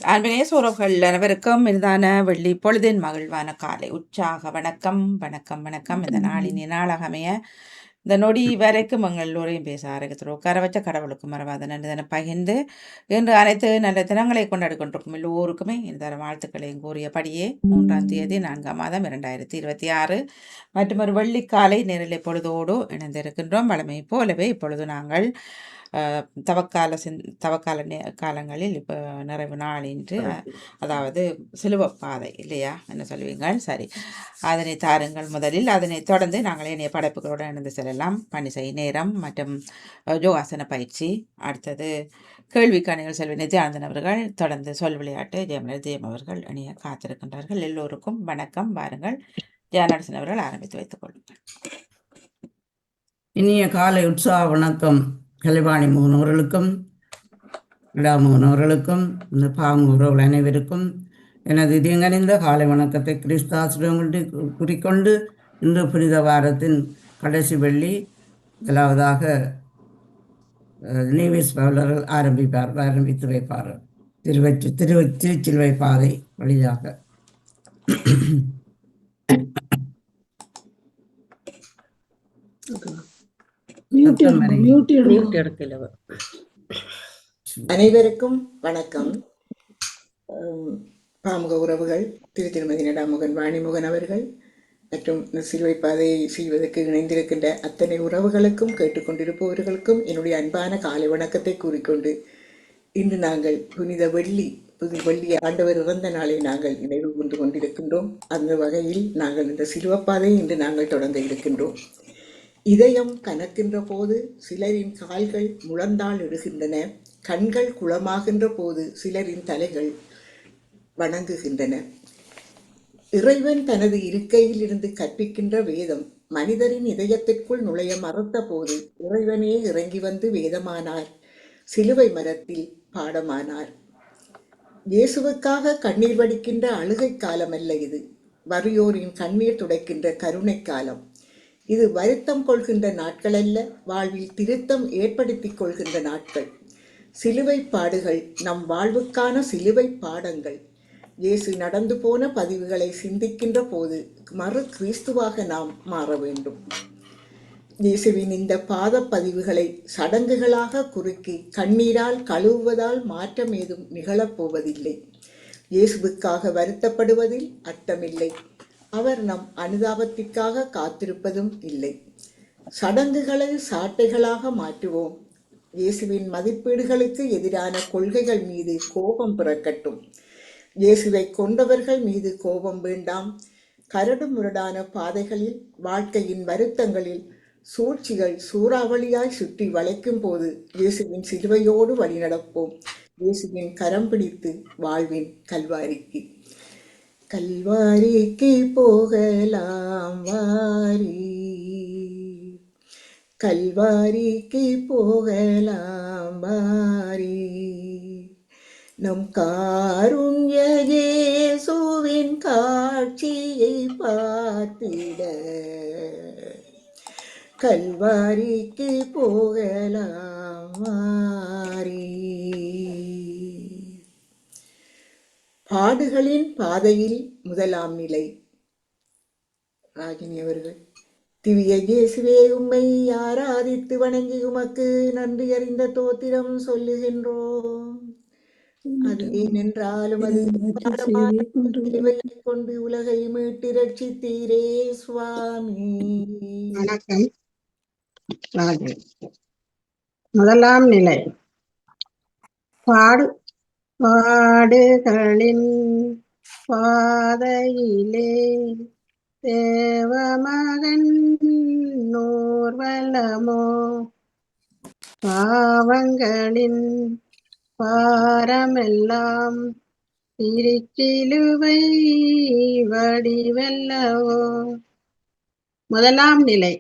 அன்பினேஸ் உறவுகள் அனைவருக்கும் இனிதான வெள்ளி பொழுதின் மகிழ்வான காலை உற்சாக வணக்கம் வணக்கம் வணக்கம். இந்த நாளின் நாளாகமைய இந்த நொடி வரைக்கும் எங்கள் எல்லோரையும் பேச ஆரோக்கியத்தில் உட்கார வச்ச கடவுளுக்கு மறவாத நன்றி பகிர்ந்து இன்று அனைத்து நல்ல தினங்களை கொண்டாடி கொண்டிருக்கும் எல்லோருக்குமே இந்த வாழ்த்துக்களையும் கூறியபடியே 3ஆம் தேதி 4ஆம் மாதம் 2026 மற்றும் ஒரு வெள்ளிக்காலை நேரிலை பொழுதோடு இணைந்திருக்கின்றோம். வழமை போலவே இப்பொழுது நாங்கள் தவக்கால காலங்களில் இப்போ நிறைவு நாள் இன்று, அதாவது சிலுவை பாதை இல்லையா, என்ன சொல்வீங்கள்? சரி, அதனை தாருங்கள் முதலில். அதனை தொடர்ந்து நாங்கள் இணைய படைப்புகளோடு இணைந்து செல்லலாம். பணி செய் நேரம் மற்றும் யோகாசன பயிற்சி, அடுத்தது கேள்விக்காணிகள் செல்வி நித்யானந்தன் அவர்கள், தொடர்ந்து சொல் விளையாட்டு ஜெயம் அவர்கள் இணைய காத்திருக்கின்றார்கள். எல்லோருக்கும் வணக்கம். வாருங்கள், ஜெயநரசன் அவர்கள் ஆரம்பித்து வைத்துக் கொள்ளுங்கள். இனிய காலை உற்சாக வணக்கம். கலைவாணி மோகன் அவர்களுக்கும் விடாமோகன் அவர்களுக்கும் இந்த பாமுறவுகள் அனைவருக்கும் எனது இதயங்கனிந்த காலை வணக்கத்தை கிறிஸ்தாசிரியங்கள்ட்ட குறிக்கொண்டு இன்று புனித வாரத்தின் கடைசி வெள்ளி முதலாவதாக நீவிஸ் பவுலர்கள் ஆரம்பித்து வைப்பார்கள் திருச்சிலுவை பாதை வழியாக. அனைவருக்கும் வணக்கம். பாமுக உறவுகள் திருமதி நடாமுகன் வாணிமுகன் அவர்கள் மற்றும் சிலுவை பாதையை செய்வதற்கு இணைந்திருக்கின்ற அத்தனை உறவுகளுக்கும் கேட்டுக்கொண்டிருப்பவர்களுக்கும் என்னுடைய அன்பான காலை வணக்கத்தை கூறிக்கொண்டு இன்று நாங்கள் புனித வெள்ளி ஆண்டவர் இறந்த நாளை நாங்கள் நினைவு கொண்டு கொண்டிருக்கின்றோம். அந்த வகையில் நாங்கள் இந்த சிலுவப்பாதை இன்று நாங்கள் தொடங்க இருக்கின்றோம். இதயம் கனக்கின்ற போது சிலரின் கால்கள் முழந்தாள் இடுகின்றன, கண்கள் குளமாகின்ற போது சிலரின் தலைகள் வணங்குகின்றன. இறைவன் தனது இருக்கையில் இருந்து கற்பிக்கின்ற வேதம் மனிதரின் இதயத்திற்குள் நுழைய மறுத்த போது இறைவனே இறங்கி வந்து வேதமானார், சிலுவை மரத்தில் பாடமானார். இயேசுவுக்காக கண்ணீர் வடிக்கின்ற அழுகை காலம் அல்ல இது, வறியோரின் கண்ணீர் துடைக்கின்ற கருணை காலம். இது வருத்தம் கொள்கின்ற நாட்கள் அல்ல, வாழ்வில் திருத்தம் ஏற்படுத்திக் கொள்கின்ற நாட்கள். சிலுவை பாடுகள் நம் வாழ்வுக்கான சிலுவை பாடங்கள். இயேசு நடந்து போன பதிவுகளை சிந்திக்கின்ற போது மறு கிறிஸ்துவாக நாம் மாற வேண்டும். இயேசுவின் இந்த பாத பதிவுகளை சடங்குகளாக குறுக்கி கண்ணீரால் கழுவுவதால் மாற்றம் ஏதும் நிகழப்போவதில்லை. இயேசுவுக்காக வருத்தப்படுவதில் அர்த்தமில்லை. அவர் நம் அனுதாபத்திற்காக காத்திருப்பதும் இல்லை. சடங்குகளை சாட்டைகளாக மாற்றுவோம். இயேசுவின் மதிப்பீடுகளுக்கு எதிரான கொள்கைகள் மீது கோபம் பிறக்கட்டும். இயேசுவை கொண்டவர்கள் மீது கோபம் வேண்டாம். கரடு முரடான பாதைகளில், வாழ்க்கையின் வருத்தங்களில் சூழ்ச்சிகள் சூறாவளியாய் சுற்றி வளைக்கும் போது இயேசுவின் சிலுவையோடு வழிநடப்போம். இயேசுவின் கரம் பிடித்து வாழ்வின் கல்வாரிக்கு கல்வாரிக்கு போகலாம் வாரி, கல்வாரிக்கு போகலாம் வாரி, நம் காருண்ய இயேசுவின் காட்சியை பார்த்திட கல்வாரிக்கு போகலாம் வாரி. பாடுகளின் பாதையில் முதலாம் நிலை. ராகினி அவர்கள். திவ்ய இயேசுவே, உம்மை ஆராதித்து வணங்கி உமக்கு நன்றி அறிந்த தோத்திரம் சொல்லுகின்றோம். அது ஏனென்றாலும் அது கொண்டு உலகை மீட்டு ரட்சித்தீரே சுவாமி. வணக்கம். முதலாம் நிலை. பாடுகளின் பாதையிலே தேவமகன் நூர்வலமோ, பாவங்களின் பாரமெல்லாம் திருச்சிலுவை வடிவல்லவோ. முதலாம் நிலை.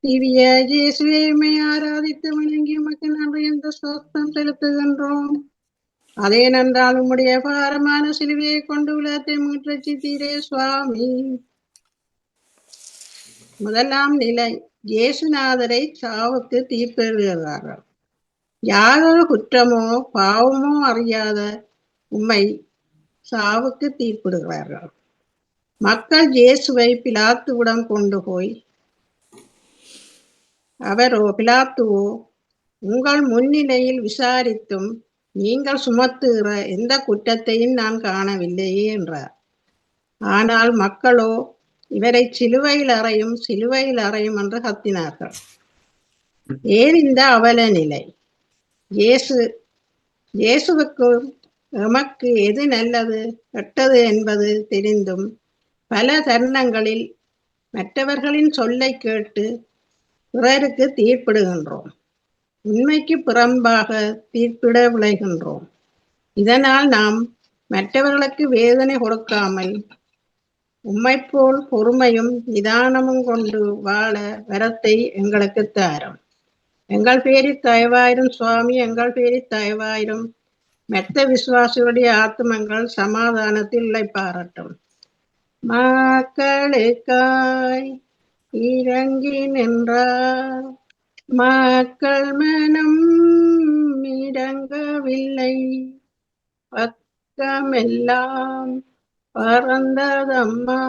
திவ்ய இயேசுவை ஆராதித்து வணங்கி உமக்கு நன்றி என்ற ஸ்தோத்திரம் செலுத்துகின்றோம். அதே நன்றால் உம்முடைய பாரமான சிலுவையை கொண்டு உலகத்தை மீட்டரட்சித்தீரே சுவாமி. முதலாம் நிலை. இயேசுநாதரை சாவுக்கு தீர்ப்பெழுகிறார்கள். யாதொரு குற்றமோ பாவமோ அறியாத உம்மை சாவுக்கு தீர்ப்பிடுகிறார்கள். மக்கள் இயேசுவை பிலாத்துவிடம் கொண்டு போய் பிலாத்துவோ உங்கள் முன்னிலையில் விசாரித்தும் நீங்கள் சுமத்துகிற எந்த குற்றத்தையும் நான் காணவில்லையே என்றார். ஆனால் மக்களோ இவரை சிலுவையில் அறையும் என்று கத்தினார்கள். ஏன் இந்த அவல நிலை? இயேசுவுக்கு எமக்கு எது நல்லது கெட்டது என்பது தெரிந்தும் பல தருணங்களில் மற்றவர்களின் சொல்லை கேட்டு பிறருக்கு தீர்ப்பிடுகின்றோம். உண்மைக்கு புறம்பாக தீர்ப்பிட விளைகின்றோம். இதனால் நாம் மற்றவர்களுக்கு வேதனை கொடுக்காமல் உம்மைப்போல் பொறுமையும் நிதானமும் கொண்டு வாழ வரத்தை எங்களுக்கு தாரும். எங்கள் பேரில் தயவாயிரும் சுவாமி, எங்கள் பேரில் தயவாயிரும். மற்ற விசுவாசிகளுடைய ஆத்மங்கள் சமாதானத்தில் இளைப்பாறட்டும். மக்களுக்காய் இறங்கி நின்றார், மக்கள் மனம் இடங்கவில்லை. பக்கமெல்லாம் பறந்ததம்மா,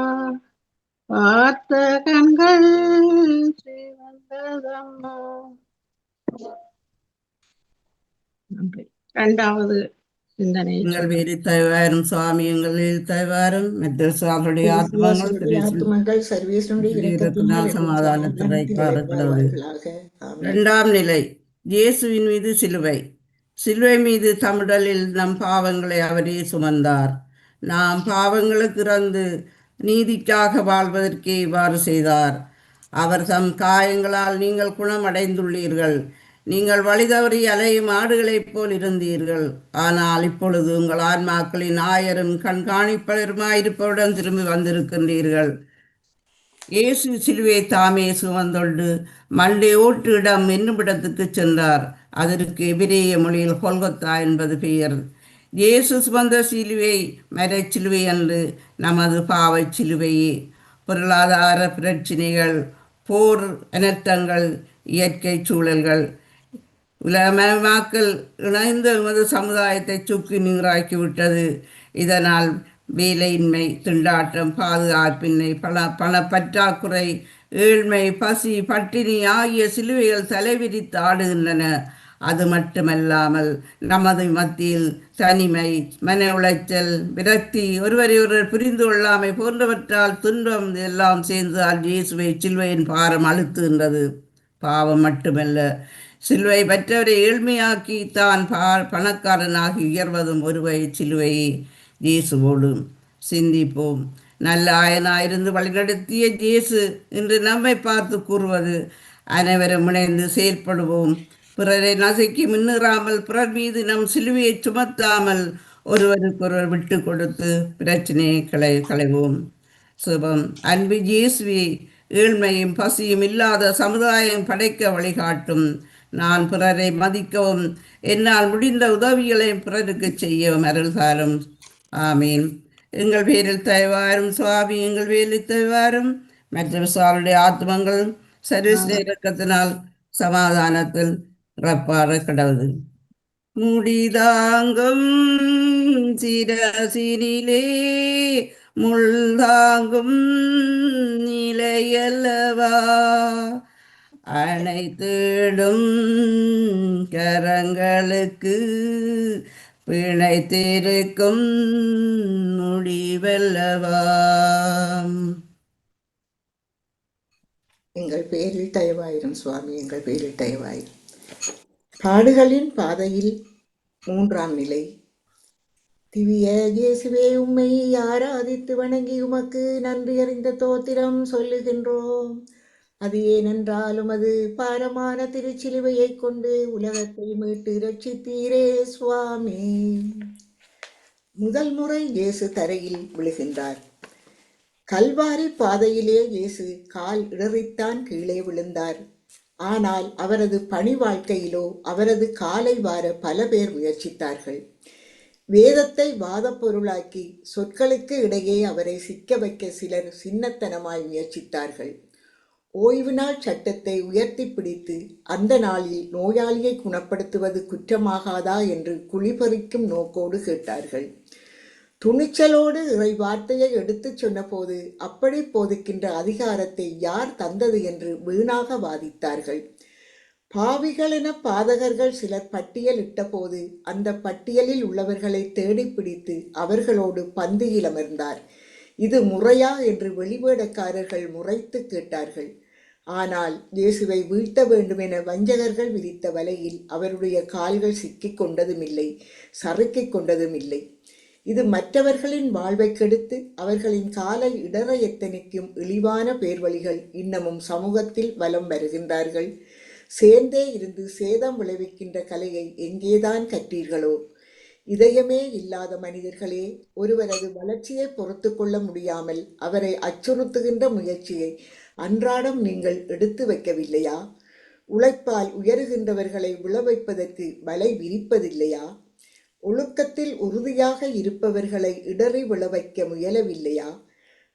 பார்த்த கண்கள் சிவந்ததம்மா. நன்றி. இரண்டாவது சிந்தனை. எங்கள் பேரில் தயவாயிரும் சுவாமி, எங்களில் தயவாயிரும். மற்ற சுவாமியுடைய ஆத்மங்கள் சர்வேஸ்வருடைய இரக்கத்தினால் சமாதானத்தில் வைப்பார்களது. ஆமென். இரண்டாம் நிலை, இயேசுவின் மீது சிலுவை. சிலுவை மீது தமிழலில் நம் பாவங்களை அவரே சுமந்தார். நாம் பாவங்களுக்கு இறந்து நீதிக்காக வாழ்வதற்கே இவ்வாறு செய்தார். அவர் தம் காயங்களால் நீங்கள் குணமடைந்துள்ளீர்கள். நீங்கள் வழிதவறி அலையும் ஆடுகளைப் போல் இருந்தீர்கள். ஆனால் இப்பொழுது உங்கள் ஆன்மாக்களின் ஆயரும் கண்காணிப்பருமாயிருப்பவுடன் திரும்பி வந்திருக்கின்றீர்கள். இயேசு சிலுவை தாமே சுமந்தொண்டு மண்டை ஓட்டு இடம் என்னுமிடத்துக்கு சென்றார். அதற்கு எபிரேய மொழியில் கொல்கத்தா என்பது பெயர். இயேசு சுமந்த சிலுவை மரச்சிலுவை என்று நமது பாவச் சிலுவையே. பொருளாதார பிரச்சினைகள், போர் அனர்த்தங்கள், இயற்கை சூழல்கள், உலகமயமாக்கல் இணைந்த எமது சமுதாயத்தை சுக்கு நீராக்கிவிட்டது. இதனால் வேலையின்மை, திண்டாட்டம், பாதுகாப்பின்மை, பணப்பற்றாக்குறை, ஏழ்மை, பசி, பட்டினி ஆகிய சிலுவைகள் தலைவிரித்து ஆடுகின்றன. அது மட்டுமல்லாமல் நமது மத்தியில் தனிமை, மன உளைச்சல், விரக்தி, ஒருவரை ஒருவர் புரிந்து கொள்ளாமை போன்றவற்றால் துன்பம் எல்லாம் சேர்ந்து இயேசுவை சிலுவையின் பாரம் அழுத்துகின்றது. பாவம் மட்டுமல்ல, சிலுவை பெற்றவரை ஏழ்மையாக்கி தான் பணக்காரனாகி உயர்வதும் ஒருவை சிலுவையை. இயேசுவோடு சிந்திப்போம். நல்ல ஆயனாயிருந்து வழிநடத்திய இயேசு இன்று நம்மை பார்த்து கூறுவது, அனைவரும் இணைந்து செயல்படுவோம். பிறரை நசுக்கி முன்னேறாமல், பிறர் மீது நம் சிலுவையை சுமத்தாமல் ஒருவருக்கொருவர் விட்டு கொடுத்து பிரச்சனையை களைவோம். சுபம். அன்பு இயேசுவே, ஏழ்மையும் பசியும் இல்லாத சமுதாயம் படைக்க வழிகாட்டும். நான் பிறரை மதிக்கவும் என்னால் முடிந்த உதவிகளை பிறருக்கு செய்யவும் அருள்காரும். ஆமீன். எங்கள் பேரில் தயவாரும் சுவாமி, எங்கள் பேரில் தயவாரும். மற்ற சுவாமியுடைய ஆத்மங்கள் சர்வீஸ் இறக்கத்தினால் சமாதானத்தில் இறப்பாற கடவுது. முடிதாங்கும் சிரசினிலே முள்தாங்கும் நிலையல்லவா, அனைத்திடும் கரங்களுக்கு பிணைத்திருக்கும் முடிவல்லவா. எங்கள் பேரில் தயவாயிரும் சுவாமி, எங்கள் பேரில் தயவாயிரும். பாடுகளின் பாதையில் மூன்றாம் நிலை. திவ்ய இயேசுவே, உம்மை ஆராதித்து வணங்கி உமக்கு நன்றி அறிந்த தோத்திரம் சொல்லுகின்றோம். அது ஏனென்றாலும் அது பாரமான திருச்சிலுவையை கொண்டு உலகத்தை மீட்டு ரட்சித்தீரே சுவாமி. முதல் முறை இயேசு தரையில் விழுகின்றார். கல்வாரி பாதையிலே இயேசு கால் இடறித்தான் கீழே விழுந்தார். ஆனால் அவரது பணி வாழ்க்கையிலோ அவரது காலை வார பல பேர் முயற்சித்தார்கள். வேதத்தை வாதப் பொருளாக்கி சொற்களுக்கு இடையே அவரை சிக்க வைக்க சிலர் சின்னத்தனமாய் முயற்சித்தார்கள். ஓய்வு நாள் சட்டத்தை உயர்த்தி பிடித்து அந்த நாளில் நோயாளியை குணப்படுத்துவது குற்றமாகாதா என்று குழிபறிக்கும் நோக்கோடு கேட்டார்கள். துணிச்சலோடு இறை வார்த்தையை எடுத்துச் சொன்னபோது அப்படி போதிக்கின்ற அதிகாரத்தை யார் தந்தது என்று வீணாக வாதித்தார்கள். பாவிகள் என பாதகர்கள் சிலர் பட்டியலிட்ட போது அந்த பட்டியலில் உள்ளவர்களை தேடி பிடித்து அவர்களோடு பந்தியில் அமர்ந்தார். இது முறையா என்று வெளிவேடக்காரர்கள் முறைத்து கேட்டார்கள். ஆனால் இயேசுவை வீழ்த்த வேண்டுமென வஞ்சகர்கள் விரித்த வலையில் அவருடைய கால்கள் சிக்கிக் கொண்டதுமில்லை, சறுக்கிக் கொண்டதுமில்லை. இது மற்றவர்களின் வாழ்வை கெடுத்து அவர்களின் காலை இடற எத்தனைக்கும் இழிவான பேர்வழிகள் இன்னமும் சமூகத்தில் வலம் வருகின்றார்கள். சேர்ந்தே இருந்து சேதம் விளைவிக்கின்ற கலையை எங்கேதான் கற்றீர்களோ? இதயமே இல்லாத மனிதர்களே, ஒருவரது வளர்ச்சியை பொறுத்து கொள்ள முடியாமல் அவரை அச்சுறுத்துகின்ற முயற்சியை அன்றாடம் நீங்கள் எடுத்து வைக்கவில்லையா? உழைப்பால் உயருகின்றவர்களை விழவைப்பதற்கு வலை விரிப்பதில்லையா? ஒழுக்கத்தில் உறுதியாக இருப்பவர்களை இடறி விழவைக்க முயலவில்லையா?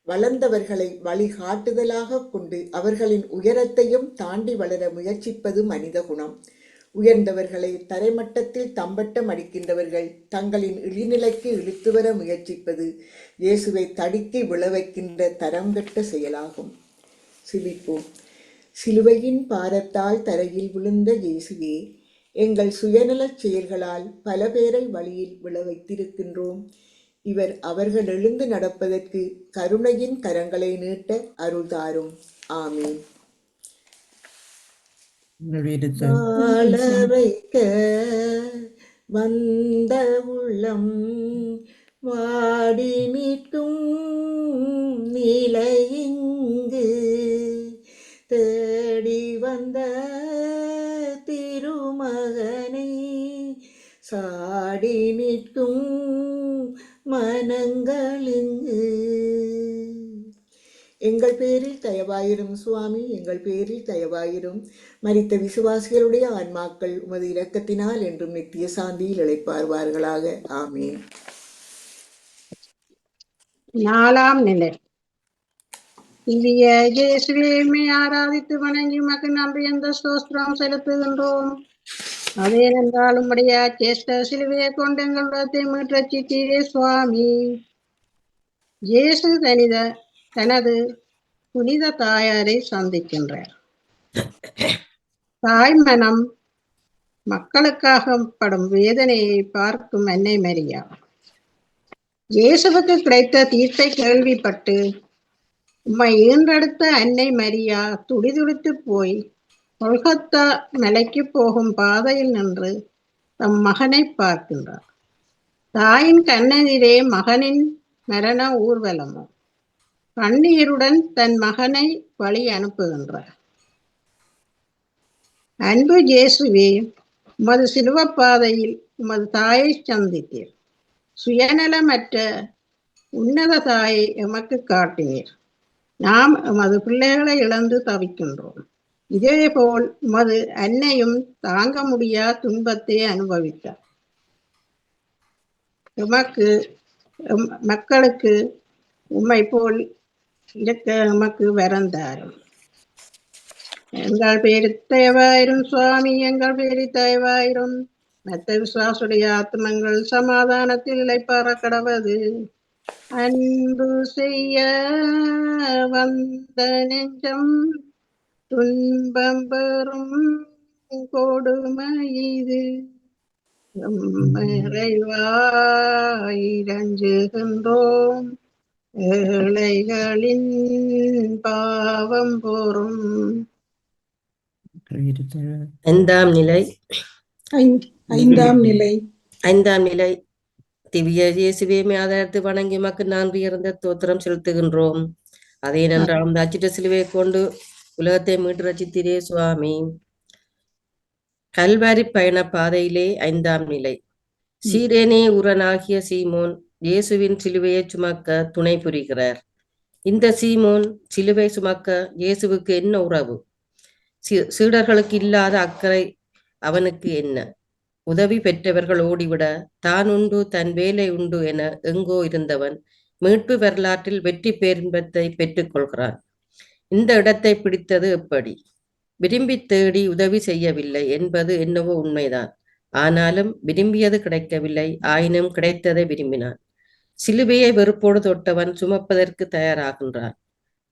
வளர்ந்தவர்களை வழிகாட்டுதலாக கொண்டு அவர்களின் உயரத்தையும் தாண்டி வளர முயற்சிப்பது மனித குணம். உயர்ந்தவர்களை தரைமட்டத்தில் தம்பட்டம் அடிக்கின்றவர்கள் தங்களின் இழிநிலைக்கு இழுத்து வர முயற்சிப்பது இயேசுவை தடுக்கி விழவைக்கின்ற தரங்கட்ட செயலாகும். சிலிப்போம். சிலுவையின் பாரத்தால் தரையில் விழுந்த இயேசுவே, எங்கள் சுயநலச் செயல்களால் பல பேரை வழியில் விழ வைத்திருக்கின்றோம். இவர் அவர்கள் எழுந்து நடப்பதற்கு கருணையின் கரங்களை நீட்ட அருள் தாரும். ஆமீன். வாழ வைக்க வந்த உள்ளம் வாடி நிற்கும் நிலை இங்கு தேடி வந்த திருமகனை சாடி நிற்கும் மனங்களிங்கு. எங்கள் பேரில் தயவாயிரும் சுவாமி, எங்கள் பேரில் தயவாயிரும். மரித்த விசுவாசிகளுடைய ஆன்மாக்கள் உமது இரக்கத்தினால் என்றும் நித்திய சாந்தியில் இளைப்பார்வார்களாக. ஆமீன். 4ஆம் நிலை. இந்திய இயேசுவை ஆராதித்து வணங்கி உமக்கு நன்றி என்ற ஸ்தோத்திரம் செலுத்துகின்றோம். அதேனென்றால் உம்முடைய சேஷ்ட சிலுவையை கொண்டு எங்களுடைய மீட்டரட்சித்தீரே சுவாமி. இயேசு தனது புனித தாயாரை சந்திக்கின்றார். தாய் மனம் மக்களுக்காக படும் வேதனையை பார்க்கும் அன்னை மரியா இயேசுவுக்கு கிடைத்த தீர்ப்பை கேள்விப்பட்டு உம்மை ஈன்றெடுத்த அன்னை மரியா துடிதுடித்து போய் கொல்கத்தா மலைக்கு போகும் பாதையில் நின்று தம் மகனை பார்க்கின்றார். தாயின் கண்ணெதிரே மகனின் மரண ஊர்வலமும் கண்ணீருடன் தன் மகனை வழி அனுப்புகின்றார். அன்பு இயேசுவே, உமது சிலுவப்பாதையில் உமது தாயை சந்தித்தீர். சுயநலமற்ற உன்னத தாயை எமக்கு காட்டினீர். நாம் எமது பிள்ளைகளை இழந்து தவிக்கின்றோம். இதேபோல் உமது அன்னையும் தாங்க முடியா துன்பத்தை அனுபவித்தார். மக்களுக்கு உம்மை போல் இருக்க எமக்கு வரந்தாரும். எங்கள் பேரு தயவாயிரும் சுவாமி, எங்கள் பேரு தயவாயிரும். மற்ற விசுவாசுடைய ஆத்மங்கள் சமாதானத்தில் இளைப்பாற கடவது. அன்பு செய்ய வந்த நெஞ்சம் துன்பம் பெறும் கொடுமை இது. இறைவாயிரஞ்சுகின்றோம் ஏழைகளின் பாவம் போறும். 5ஆம் நிலை. 5ஆம் நிலை. 5ஆம் நிலை. திவ்ய இயேசுவே ஆதரித்து வணங்கி உமக்கு நன்றி இறந்த தோத்திரம் செலுத்துகின்றோம். அதே நன்றால் அந்த அச்சிட்ட சிலுவையை கொண்டு உலகத்தை மீட்டு ரட்சித்தீரே சுவாமி. கல்வாரி பயண பாதையிலே 5ஆம் நிலை. சீரேனே உரனாகிய சீமோன் இயேசுவின் சிலுவையை சுமக்க துணை புரிகிறார். இந்த சீமோன் சிலுவை சுமக்க இயேசுவுக்கு என்ன உறவு? சீடர்களுக்கு இல்லாத அக்கறை அவனுக்கு என்ன? உதவி பெற்றவர்கள் ஓடிவிட தான் உண்டு தன் வேலை உண்டு என எங்கோ இருந்தவன் மீட்பு வரலாற்றில் வெற்றி பேரின்பத்தை பெற்றுக் கொள்கிறான். இந்த இடத்தை பிடித்தது எப்படி? விரும்பி தேடி உதவி செய்யவில்லை என்பது என்னவோ உண்மைதான். ஆனாலும் விரும்பியது கிடைக்கவில்லை, ஆயினும் கிடைத்ததை விரும்பினான். சிலுவையை வெறுப்போடு தொட்டவன் சுமப்பதற்கு தயாராகின்றான்.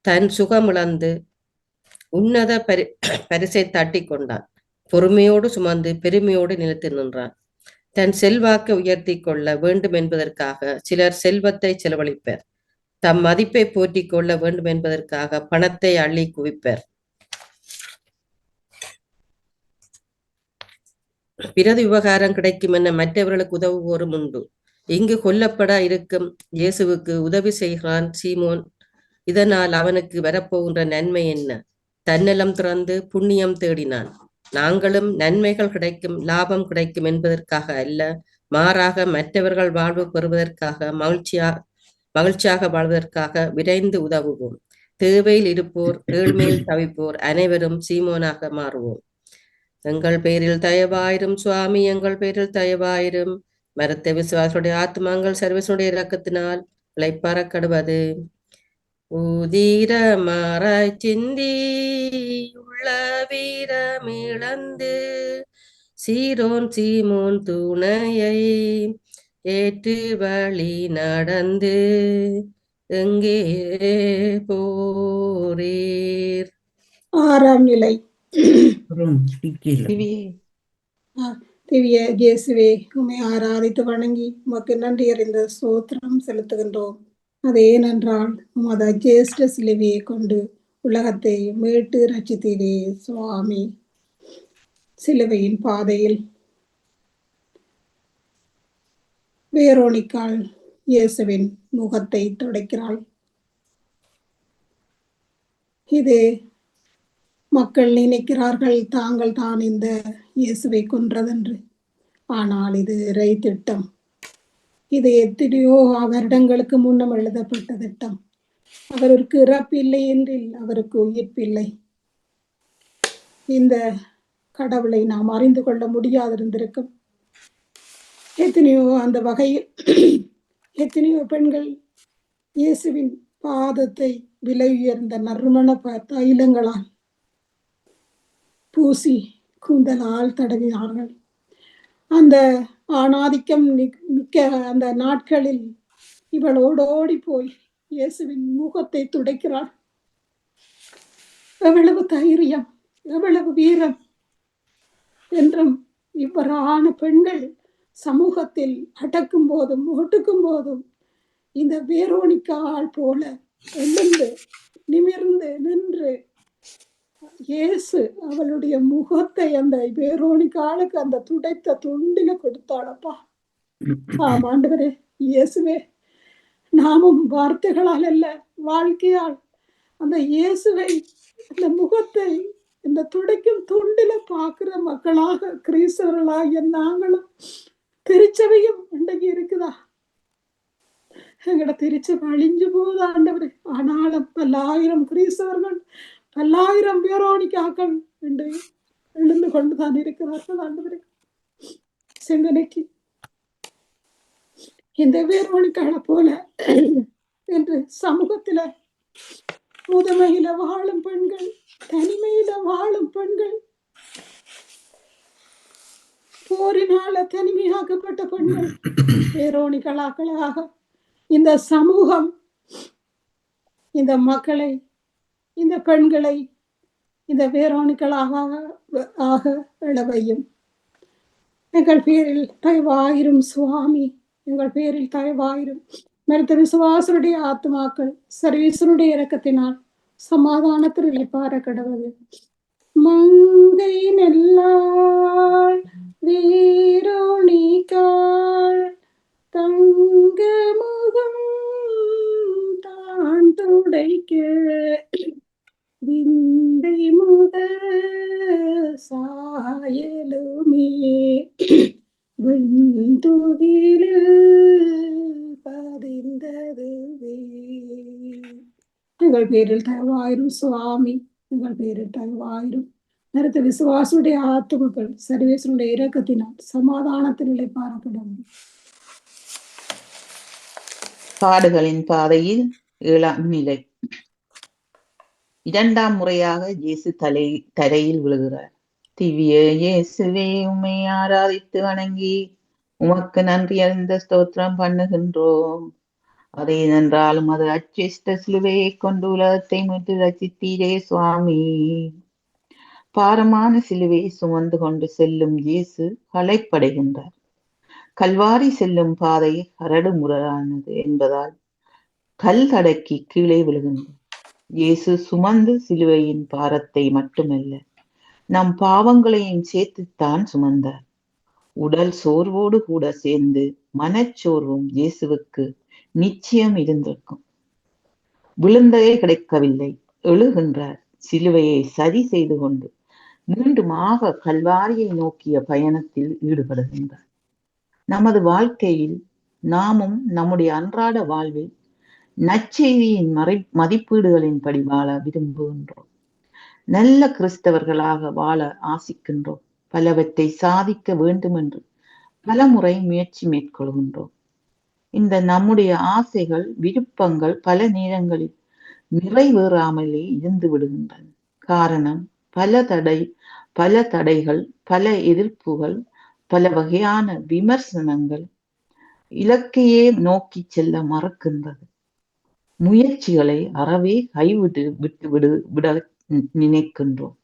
தன் சுகமிழந்து உன்னத பரிசை தட்டி கொண்டான். பொறுமையோடு சுமந்து பெருமையோடு நிலைத்து நின்றான். தன் செல்வாக்கை உயர்த்தி கொள்ள வேண்டும் என்பதற்காக சிலர் செல்வத்தை செலவழிப்பர். தம் மதிப்பை போற்றிக் கொள்ள வேண்டும் என்பதற்காக பணத்தை அள்ளி குவிப்பர். பிரதி விவகாரம் கிடைக்கும் என மற்றவர்களுக்கு உதவுவோரும் உண்டு. இங்கு கொல்லப்பட இருக்கும் இயேசுவுக்கு உதவி செய்கிறான் சீமோன். இதனால் அவனுக்கு வரப்போகின்ற நன்மை என்ன? தன்னலம் திறந்து புண்ணியம் தேடினான். நாங்களும் நன்மைகள் கிடைக்கும், லாபம் கிடைக்கும் என்பதற்காக அல்ல, மாறாக மற்றவர்கள் வாழ்வு பெறுவதற்காக, மகிழ்ச்சியாக வாழ்வதற்காக விரைந்து உதவுவோம். தேவையில் இருப்போர், ஏழ்மையில் தவிப்போர் அனைவரும் சீமோனாக மாறுவோம். எங்கள் பேரில் தயவாயிரும் சுவாமி, எங்கள் பேரில் தயவாயிரும். மரத்த விசுவாசுடைய ஆத்மாங்கள் சர்வசுடைய இரக்கத்தினால் இளைப்பாறக்கடுவது. உதிரமாறாய் சிந்தி உள்ள வீரமிழந்து சீரோன் சீமோன் துணையை ஏற்று வழி நடந்து எங்கே போரீர்? 6ஆம் நிலை. திவ்ய இயேசுவே, உம்மை ஆராதித்து வணங்கி உமக்கு நன்றி அறிந்த ஸ்தோத்திரம் செலுத்துகின்றோம். அது ஏனென்றால் உமது அஜேஷ்ட சிலுவையை கொண்டு உலகத்தை மீட்டு ரட்சித்தீரே சுவாமி. சிலுவையின் பாதையில் வேரோனிக்காள் இயேசுவின் முகத்தை துடைக்கிறாள். இது மக்கள் நினைக்கிறார்கள் தாங்கள் தான் இந்த இயேசுவை கொன்றதென்று. ஆனால் இது இறை திட்டம். இது எத்தனையோ வருடங்களுக்கு முன்னம் எழுதப்பட்ட திட்டம். அவருக்கு இறப்பில்லை என்றில் அவருக்கு உயிர்ப்பில்லை. இந்த கடவுளை நாம் அறிந்து கொள்ள முடியாதிருந்திருக்கும். எத்தனையோ அந்த வகையில் எத்தனையோ பெண்கள் இயேசுவின் பாதத்தை விலை உயர்ந்த நறுமண தைலங்களால் பூசி கூந்தலால் தடவினார்கள். அந்த ஆணாதிக்கம் மிக்க அந்த நாட்களில் இவள் ஓடோடி போய் இயேசுவின் முகத்தை துடைக்கிறாள். எவ்வளவு தைரியம், எவ்வளவு வீரம்! என்றும் இவ்வாறான பெண்கள் சமூகத்தில் அடக்கும் போதும் ஒடுக்கும் போதும் இந்த வேரோனிக்காள் போல எழுந்து நிமிர்ந்து நின்று இயேசு அவளுடைய முகத்தை அந்த வேரோனிக்காளுக்கு அந்த துடைத்த துண்டில கொடுத்தாளப்பா. ஆம் ஆண்டவரே, இயேசுவே, நாமும் வார்த்தைகளால் அல்ல வாழ்க்கையால் அந்த இயேசுவை அந்த முகத்தை இந்த துடைக்கும் துண்டில பார்க்கிற மக்களாக கிறிஸ்தவர்களாகிய நாங்களும் திருச்சபையும் இன்றைக்கு இருக்குதா? எங்கட திருச்சபை அழிஞ்சு போகுது ஆண்டவரே. ஆனாலும் பல்லாயிரம் கிறிஸ்தவர்கள், பல்லாயிரம் வேரோனிக்காக்கள் என்று எழுந்து கொண்டுதான் இருக்கிறார்கள் ஆண்டவரே. செங்கனைக்கு இந்த வேரோனிக்காளை போல என்று சமூகத்துல முதுமையில வாழும் பெண்கள், தனிமையில வாழும் பெண்கள், போரினால தனிமையாக்கப்பட்ட பெண்கள் வேரோனிக்களாக இந்த சமூகம் இந்த மக்களை, இந்த பெண்களை இந்த வேரோனிக்களாக இளவையும். எங்கள் பேரில் தயவாயிரும் சுவாமி, எங்கள் பேரில் தயவாயிரும். மருத்த விசுவாசருடைய ஆத்மாக்கள் சர்வீசருடைய இரக்கத்தினால் சமாதானத்தில் இளைப்பாற கடவுது. மங்கை நெல்லாள் வேரோனிக்காள் தங்க முகம் தான் துடைக்க விந்தை முக சாயலுமே வெண்துகிலில் பதிந்ததுவே. எங்கள் பேரில் தயவாயிரும் சுவாமி, எங்கள் பேரில் தயவாயிரும். மருத்த விசுவாசுடைய ஆத்துமக்கள் சர்வேசனுடைய இரக்கத்தினால் சமாதானத்தில் இளைப்பாறப்படும். காடுகளின் பாதையில் 7ஆம் நிலை. இரண்டாம் முறையாக இயேசு தரையில் விழுகிறார். திவ்ய இயேசுவே, உம்மை ஆராதித்து வணங்கி உமக்கு நன்றி அறிந்த ஸ்தோத்திரம் பண்ணுகின்றோம். அதை நன்றாலும் அது அச்சிஷ்ட சிலுவையை கொண்டு உலகத்தை மீட்டு ரசித்தீரே சுவாமி. பாரமான சிலுவையை சுமந்து கொண்டு செல்லும் இயேசு களைப்படைகின்றார். கல்வாரி செல்லும் பாதை கரடுமுரடானது என்பதால் கல் தடக்கி கீழே விழுகின்றார். இயேசு சுமந்து சிலுவையின் பாரத்தை மட்டுமல்ல, நம் பாவங்களையும் சேர்த்துத்தான் சுமந்தார். உடல் சோர்வோடு கூட சேர்ந்து மனச்சோர்வும் இயேசுவுக்கு நிச்சயம் இருந்திருக்கும். விழுந்ததே கிடைக்கவில்லை, எழுகின்றார். சிலுவையை சரி செய்து கொண்டு மீண்டுமாக கல்வாரியை நோக்கிய பயணத்தில் ஈடுபடுகின்றார். நமது வாழ்க்கையில் நாமும் நம்முடைய அன்றாட வாழ்வில் நற்செய்தியின் மதிப்பீடுகளின்படி வாழ விரும்புகின்றோம். நல்ல கிறிஸ்தவர்களாக வாழ ஆசிக்கின்றோம். பலவற்றை சாதிக்க வேண்டும் என்று பலமுறை முயற்சி மேற்கொள்கின்றோம். இந்த நம்முடைய ஆசைகள், விருப்பங்கள் பல நேரங்களில் நிறைவேறாமலே இருந்து விடுகின்றன. காரணம் பல தடைகள், பல எதிர்ப்புகள், பல வகையான விமர்சனங்கள் இலக்கையே நோக்கி செல்ல மறக்கின்றது. முயற்சிகளை அறவே விட நினைக்கின்றோம்.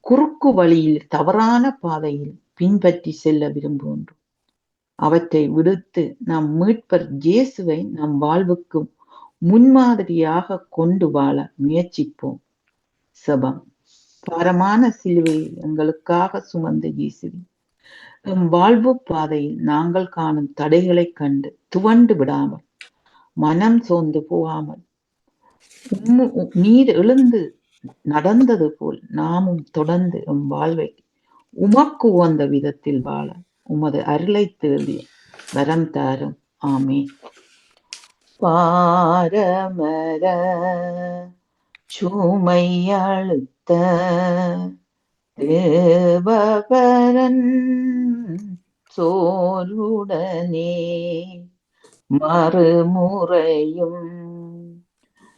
குறுக்கு வழியில், தவறான பாதையில் பின்பற்றி செல்ல விரும்புகின்றோம். அவற்றை விடுத்து நம் மீட்பர் இயேசுவை நம் வாழ்வுக்கு முன்மாதிரியாக கொண்டு வாழ முயற்சிப்போம். செபம். பாரமான சிலுவையை எங்களுக்காக சுமந்த இயேசுவே, நம் வாழ்வு பாதையில் நாங்கள் காணும் தடைகளை கண்டு துவண்டு விடாமல், மனம் சோர்ந்து போகாமல், நீர் எழுந்து நடந்தது போல் நாமும் தொடர்ந்து எம் வாழ்வை உமக்கு உகந்த விதத்தில் வாழ உமது அருளை தேடிய வரம் தாரும். ஆமென். பாரமர சுமை அழுத்த தேவபரன் சோர்வுடனே மறுமுறையும்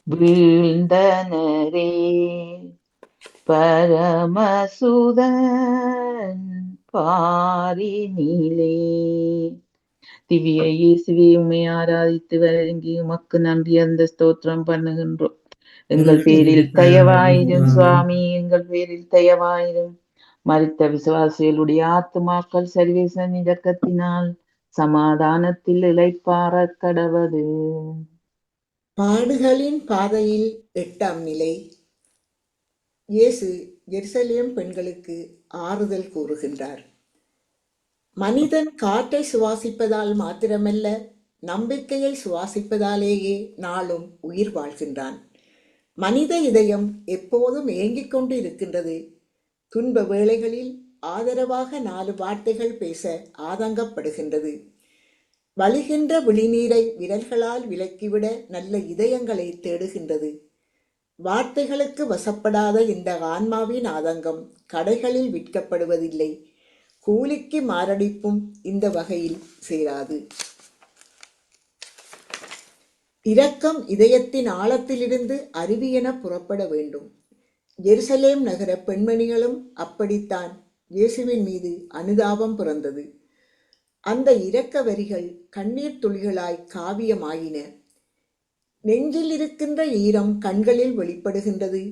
வீழ்ந்தனரே பரமசுதன் பாரினிலே. திவ்ய இயேசுவே, உம்மை ஆராதித்து வணங்கி உமக்கு நன்றி அந்த ஸ்தோத்திரம் பண்ணுகின்றோம். எங்கள் பேரில் தயவாயிரும் சுவாமி, எங்கள் பேரில் தயவாயிரும். மரித்த விசுவாசிகளுடைய ஆத்துமாக்கள் சர்வேசன் இரக்கத்தினால் சமாதானத்தில் இளைப்பாற கடவது. பாடுகளின் பாதையில் 8ஆம் நிலை. இயேசு எருசலேம் பெண்களுக்கு ஆறுதல் கூறுகின்றார். மனிதன் காற்றை சுவாசிப்பதால் மாத்திரமல்ல, நம்பிக்கையை சுவாசிப்பதாலேயே நாளும் உயிர் வாழ்கின்றான். மனித இதயம் எப்போதும் ஏங்கிக் கொண்டு இருக்கின்றது. துன்ப வேளைகளில் ஆதரவாக 4 வார்த்தைகள் பேச ஆதங்கப்படுகின்றது. வழிகின்ற விழிநீரை விரல்களால் விலக்கிவிட நல்ல இதயங்களை தேடுகின்றது. வார்த்தைகளுக்கு வசப்படாத இந்த ஆன்மாவின் ஆதங்கம் கடைகளில் விற்கப்படுவதில்லை. கூலிக்கு மாரடிப்பும் இந்த வகையில் சேராது. இரக்கம் இதயத்தின் ஆழத்திலிருந்து அருவியென புறப்பட வேண்டும். எருசலேம் நகர பெண்மணிகளும் அப்படித்தான் இயேசுவின் மீது அனுதாபம் பிறந்தது. அந்த இரக்க வரிகள் கண்ணீர் துளிகளாய் காவியமாயின. நெஞ்சில் இருக்கின்ற ஈரம் கண்களில் வெளிப்படுகின்றது.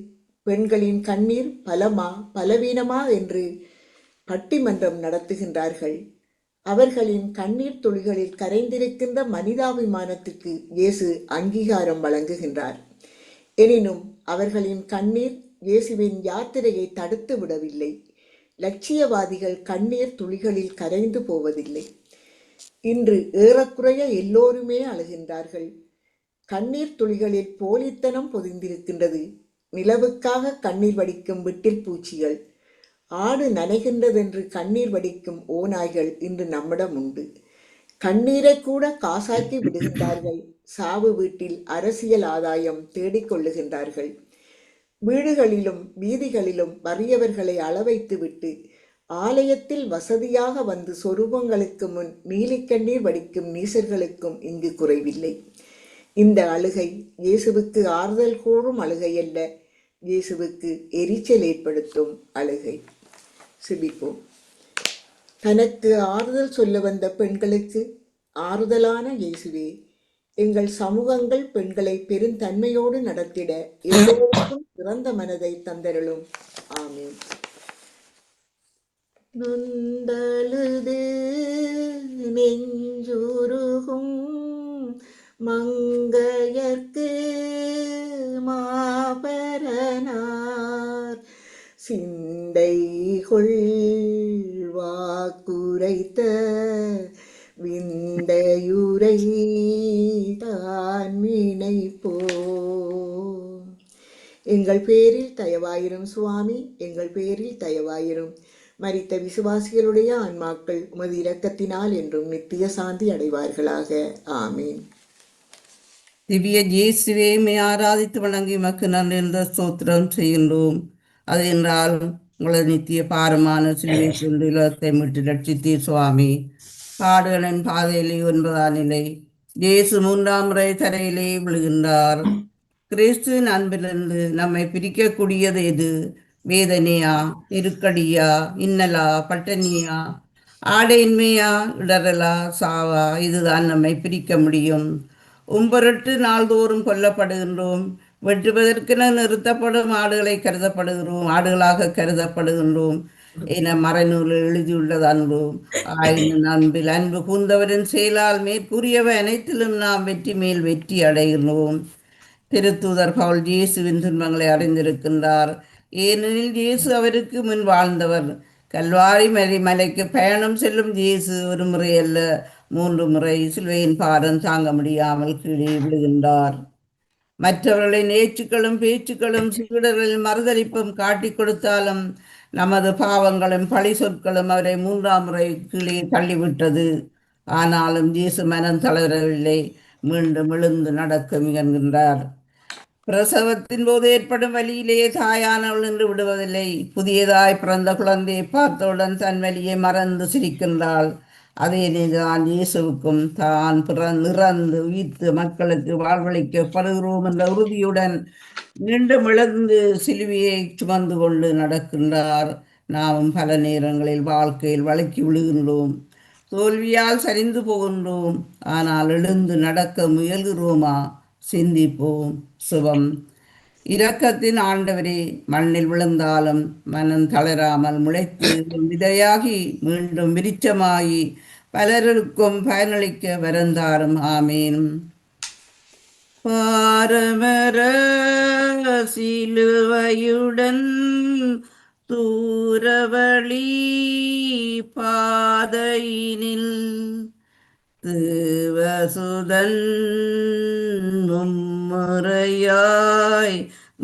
பெண்களின் கண்ணீர் பலமா பலவீனமா என்று பட்டிமன்றம் நடத்துகின்றார்கள். அவர்களின் கண்ணீர் துளிகளில் கரைந்திருக்கின்ற மனிதாபிமானத்திற்கு இயேசு அங்கீகாரம் வழங்குகின்றார். எனினும் அவர்களின் கண்ணீர் இயேசுவின் யாத்திரையை தடுத்து விடவில்லை. லட்சியவாதிகள் கண்ணீர் துளிகளில் கரைந்து போவதில்லை. இன்று ஏறக்குறைய எல்லோருமே அழுகின்றார்கள். கண்ணீர் துளிகளில் போலித்தனம் பொதிந்திருக்கின்றது. நிலவுக்காக கண்ணீர் வடிக்கும் விட்டில் பூச்சிகள், ஆடு நனைகின்றதென்று கண்ணீர் வடிக்கும் ஓநாய்கள் இன்று நம்மிடம் உண்டு. கண்ணீரை கூட காசாக்கி விடுகின்றார்கள். சாவு வீட்டில் அரசியல் ஆதாயம் தேடிக்கொள்ளுகின்றார்கள். வீடுகளிலும் வீதிகளிலும் வறியவர்களை அளவைத்துவிட்டு ஆலயத்தில் வசதியாக வந்து சொரூபங்களுக்கு முன் நீலிக்கண்ணீர் வடிக்கும் நீசர்களுக்கும் இங்கு குறைவில்லை. இந்த அழுகை இயேசுவுக்கு ஆறுதல் கூறும் அழுகையல்ல, இயேசுவுக்கு எரிச்சல் ஏற்படுத்தும் அழுகை. சிபிப்போம். தனக்கு ஆறுதல் சொல்ல வந்த பெண்களுக்கு ஆறுதலான இயேசுவே, எங்கள் சமூகங்கள் பெண்களை பெருந்தன்மையோடு நடத்திட எல்லோருக்கும் சிறந்த மனதை தந்தருளும். ஆமீன். நொந்தழுது நெஞ்சுருகும் மங்கையர்க்கு மாபரனார் சிந்தைகொள் வாக்குரைத்த விந்தையுரை தான்மினை போ. எங்கள் பேரில் தயவாயிரும் சுவாமி, எங்கள் பேரில் தயவாயிரும். மரித்த விசுவாசிகளுடைய ஆன்மாக்கள் உமது இரக்கத்தினால் என்றும் நித்திய சாந்தி அடைவார்களாக. ஆமீன். திவ்ய இயேசுவே, உம்மை ஆராதித்து வணங்கி மக்கு நன்றி என்ற ஸ்தோத்திரம் செய்கின்றோம். அது என்றால் உங்களது நித்திய பாரமான சிலுவை கொண்டு உலகத்தை மீட்டு ரட்சித்தீர் சுவாமி. பாடுகளின் பாதையிலே 9ஆம் நிலை. இயேசு 3ஆம் முறை தரையிலே விழுகின்றார். கிறிஸ்துவின் அன்பிலிருந்து நம்மை பிரிக்கக்கூடியது எது? வேதனையா, நெருக்கடியா, இன்னலா, பட்டனியா, ஆடையின்மையா, இடரலா, சாவா? இதுதான் நம்மை பிரிக்க முடியும். உம்பொருட்டு நாள்தோறும் கொல்லப்படுகின்றோம். வெட்டுவதற்கென நிறுத்தப்படும் ஆடுகளாக கருதப்படுகின்றோம் என மறைநூலில் எழுதியுள்ளதன்றோ. ஆயினும் அன்பில் அன்பு கூர்ந்தவரின் செயலால் மேற்கூறியவை அனைத்திலும் நாம் வெற்றி மேல் வெற்றி அடைகின்றோம். திருத்தூதர் பவுல் இயேசுவின் துன்பங்களை அறிந்திருக்கின்றார். ஏனெனில் இயேசு அவருக்கு முன் வாழ்ந்தவர். கல்வாரி மலைக்கு பயணம் செல்லும் இயேசு ஒரு முறை அல்ல 3 முறை சிலுவையின் பாரம் தாங்க முடியாமல் கீழே விழுகின்றார். மற்றவர்களின் ஏச்சுக்களும் பேச்சுக்களும் சீடர்களின் மறுதளிப்பும் காட்டி கொடுத்தாலும் நமது பாவங்களும் பழி சொற்களும் அவரை 3ஆம் முறை கீழே தள்ளிவிட்டது. ஆனாலும் இயேசு மனம் தளரவில்லை. மீண்டும் எழுந்து நடக்க முயன்கின்றார். பிரசவத்தின் போது ஏற்படும் வலியிலேயே தாயானவள் நின்று விடுவதில்லை. புதியதாய் பிறந்த குழந்தையை பார்த்தவுடன் தன் வலியை மறந்து சிரிக்கின்றாள். அதே தான் இயேசுவுக்கும் தான் இறந்து உயிர்த்து மக்களுக்கு வாழ்வளிக்கப்படுகிறோம் என்ற உறுதியுடன் மீண்டும் எழுந்து சிலுவையை சுமந்து கொண்டு நடக்கின்றார். நாமும் பல நேரங்களில் வாழ்க்கையில் வழுக்கி விழுகின்றோம். தோல்வியால் சரிந்து போகின்றோம். ஆனால் எழுந்து நடக்க முயல்கிறோமா? சிந்திப்போம். சுபம். இரக்கத்தின் ஆண்டவரே, மண்ணில் விழுந்தாலும் மனம் தளராமல் முளைத்து விதையாகி மீண்டும் விருட்சமாகி பலருக்கும் பயனளிக்க வரந்தாரும். ஆமீன். பாரமர சிலுவையுடன் தூரவழி பாதையினில் தேவசுதன் மும்முறையாய்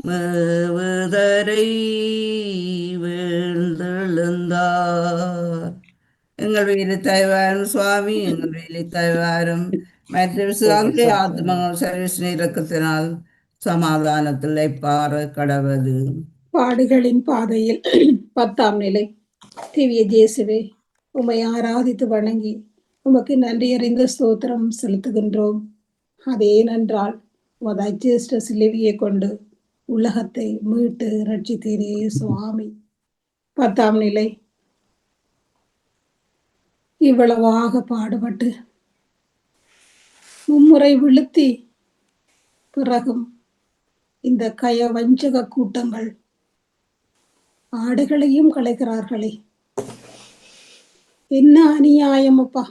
மேவுதரை வீழ்ந்தெழுந்தார். எங்கள் வேலை தயவாரும் சுவாமி, எங்கள் வேலை தயவாரும். மற்ற விசுவாசிகளை ஆத்மங்கள் சர்வீஸ் இறக்கத்தினால் சமாதானத்தில் பார கடவது. பாடுகளின் பாதையில் 10ஆம் நிலை. திவ்ய இயேசுவே, உம்மை ஆராதித்து வணங்கி உமக்கு நன்றி அறிந்த ஸ்தோத்திரம் செலுத்துகின்றோம். அதேனென்றால் உமது அஜேஷ்ட சிலுவையை கொண்டு உலகத்தை மீட்டு ரட்சித்தீரே சுவாமி. 10ஆம் நிலை. இவ்வளவாக பாடுபட்டு மும்முறை விழுத்தி பிறகும் இந்த கய வஞ்சக கூட்டங்கள் ஆடுகளையும் கலைக்கிறார்களே, என்ன அநியாயம் அப்பா!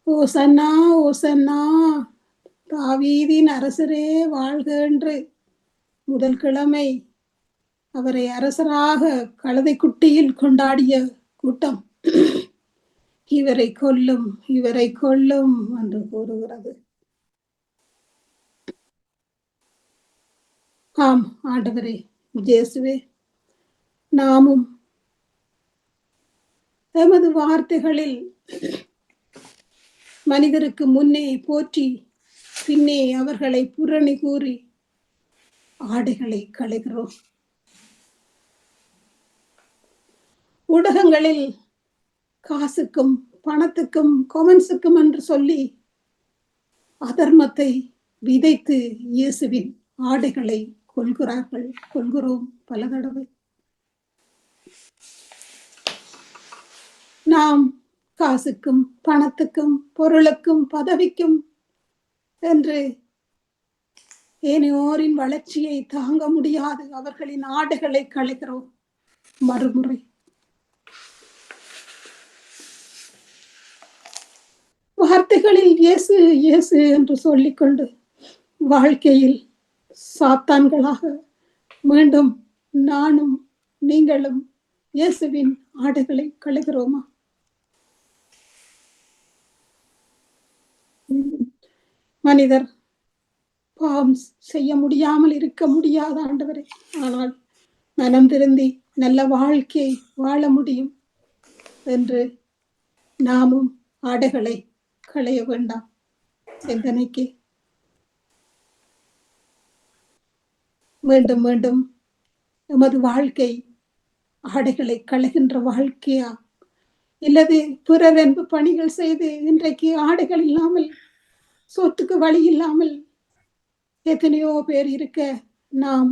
ஓசன்னா ஓசன்னா, தாவீதின் அரசரே வாழ்க என்று முதல் கிழமை அவரை அரசராக கழுதை குட்டியில் கொண்டாடிய கூட்டம் இவரை கொல்லும் இவரை கொல்லும் என்று கூறுகிறது. ஆம் ஆண்டவரே இயேசுவே, நாமும் எமது வார்த்தைகளில் மனிதருக்கு முன்னே போற்றி பின்னே அவர்களை புரணி கூறி ஆடுகளை களைகிறோம். ஊடகங்களில் காசுக்கும் பணத்துக்கும் கொமெண்ட்ஸுக்கும் என்று சொல்லி அதர்மத்தை விதைத்து இயேசுவின் ஆடைகளை கொள்கிறோம் பல தடவை. நாம் காசுக்கும் பணத்துக்கும் பொருளுக்கும் பதவிக்கும் என்று ஏனையோரின் வளர்ச்சியை தாங்க முடியாது அவர்களின் ஆடைகளை களைகிறோம். மறுமுறை வார்த்தைகளில் இயேசு இயேசு என்று சொல்லிக்கொண்டு வாழ்க்கையில் சாத்தான்களாக மீண்டும் நானும் நீங்களும் இயேசுவின் ஆடைகளை களைகிறோமா? மனிதர் பாவம் செய்ய முடியாமல் இருக்க முடியாத ஆண்டவரே, ஆனால் மனம் திருந்தி நல்ல வாழ்க்கையை வாழ முடியும் என்று நாமும் ஆடைகளை களைய வேண்டாம். சிந்தனைக்கு மீண்டும் மீண்டும் எமது வாழ்க்கை ஆடைகளை களைகின்ற வாழ்க்கையா, இல்லது பிறர் என்பு பணிகள் செய்து இன்றைக்கு ஆடைகள் இல்லாமல் சொத்துக்கு வழி இல்லாமல் எத்தனையோ பேர் இருக்க நாம்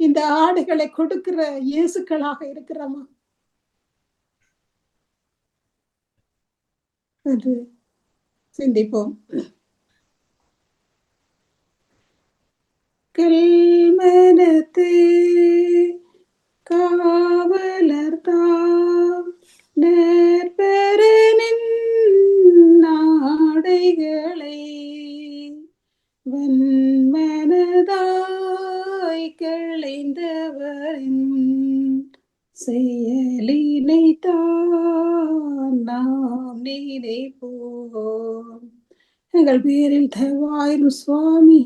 இந்த ஆடைகளை கொடுக்கிற இயேசுக்களாக இருக்கிறோமா என்று சிந்திப்போம். கல்மனத்து காவலர் தாம் நேர்பெறனின் நாடைகளை வன்மனதாய் களைந்தவரின் செயலினை தான் நாம் நினைப்போம். எங்கள் பேரில் தயவாயிரும் சுவாமி,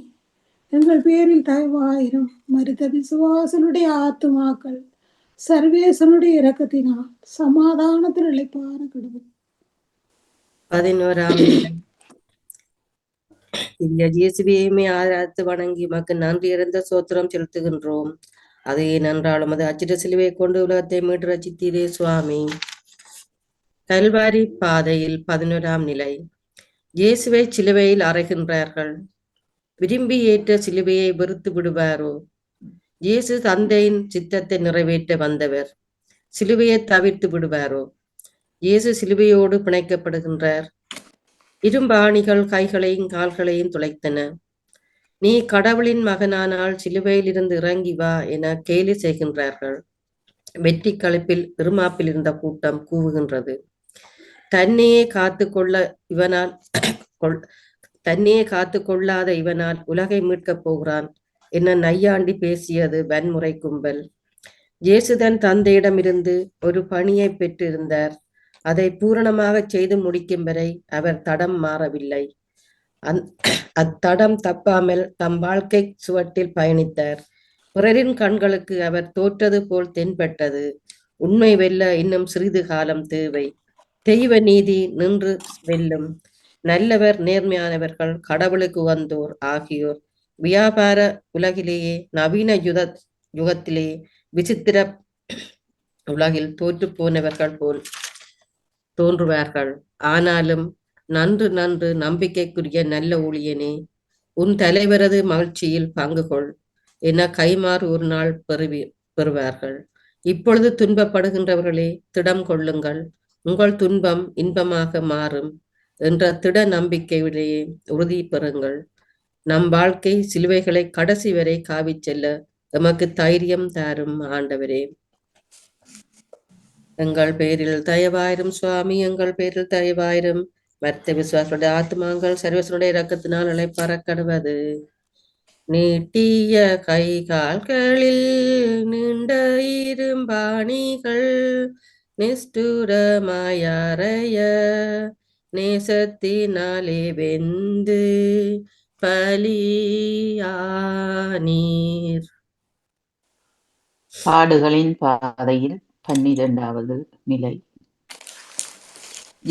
எங்கள் பேரில் தயவாயிரும். மரித்த விசுவாசனுடைய ஆத்துமாக்கள் சர்வேசனுடைய இரக்கத்தினால் சமாதானத்தில் இழைப்பார கடவுள். 11ஆம் இயேசுவையுமே ஆராய்த்து வணங்கி மக்கு நன்றி இறந்த சோத்திரம் செலுத்துகின்றோம். அது ஏனென்றாலும் அது அச்சிட்ட சிலுவை கொண்டு உலகத்தை மீட்டு ரட்சித்தீரே சுவாமி. கல்வாரி பாதையில் 11ஆம் நிலை. இயேசுவை சிலுவையில் அறைகின்றார்கள். விரும்பி ஏற்ற சிலுவையை வெறுத்து விடுவாரோ? இயேசு தந்தையின் சித்தத்தை நிறைவேற்ற வந்தவர். சிலுவையை தவிர்த்து விடுவாரோ? இயேசு சிலுவையோடு பிணைக்கப்படுகின்றார். இரும்பாணிகள் கைகளையும் கால்களையும் துளைத்தன. நீ கடவுளின் மகனானால் சிலுவையில் இருந்து இறங்கி வா என கேலி செய்கின்றார்கள். வெற்றி களிப்பில் இருமாப்பில் இருந்த கூட்டம் கூவுகின்றது. தன்னையே காத்து கொள்ளாத இவனால் உலகை மீட்கப் போகிறான் என நையாண்டி பேசியது வன்முறை கும்பல். இயேசு தன் தந்தையிடமிருந்து ஒரு பணியை பெற்றிருந்தார். அதை பூரணமாக செய்து முடிக்கும் வரை அவர் தடம் மாறவில்லை. அத்தடம் தப்பாமல் தம் வாழ்க்கை சுவட்டில் பயணித்தார். பிறரின் கண்களுக்கு அவர் தோற்றது போல் தென்பட்டது. உண்மை வெல்ல இன்னும் சிறிது காலம் தேவை. தெய்வ நீதி நின்று வெல்லும். நல்லவர், நேர்மையானவர்கள், கடவுளுக்கு உகந்தோர் ஆகியோர் வியாபார உலகிலேயே, நவீன யுகத்திலே விசித்திர உலகில் தோற்று போனவர்கள் போல் தோன்றுவார்கள். ஆனாலும் நன்று நன்று நம்பிக்கைக்குரிய நல்ல ஊழியனே, உன் தலைவரது மகிழ்ச்சியில் பங்கு கொள் என கைமாறு ஒரு நாள் பெறுவார்கள். இப்பொழுது துன்பப்படுகின்றவர்களே, திடம் கொள்ளுங்கள், உங்கள் துன்பம் இன்பமாக மாறும் என்ற திட நம்பிக்கையிலேயே உறுதி பெறுங்கள். நம் வாழ்க்கை சிலுவைகளை கடைசி வரை காவிச் செல்ல எமக்கு தைரியம் தாரும் ஆண்டவரே. எங்கள் பேரில் தயவாயிரும் சுவாமி, எங்கள் பேரில் தயவாயிரும். மற்ற விசுவாசனுடைய ஆத்மாங்கள் சர்வேசனுடைய இரக்கத்தினால் இளைப்பாறக்கடுவது. நீட்டிய கை கால்களில் நீண்ட இரும்பாணிகள் நிஷ்டூரமாயறைய நேசத்தினாலே வெந்து பலியானீர். பாடுகளின் பாதையில் 12வது நிலை.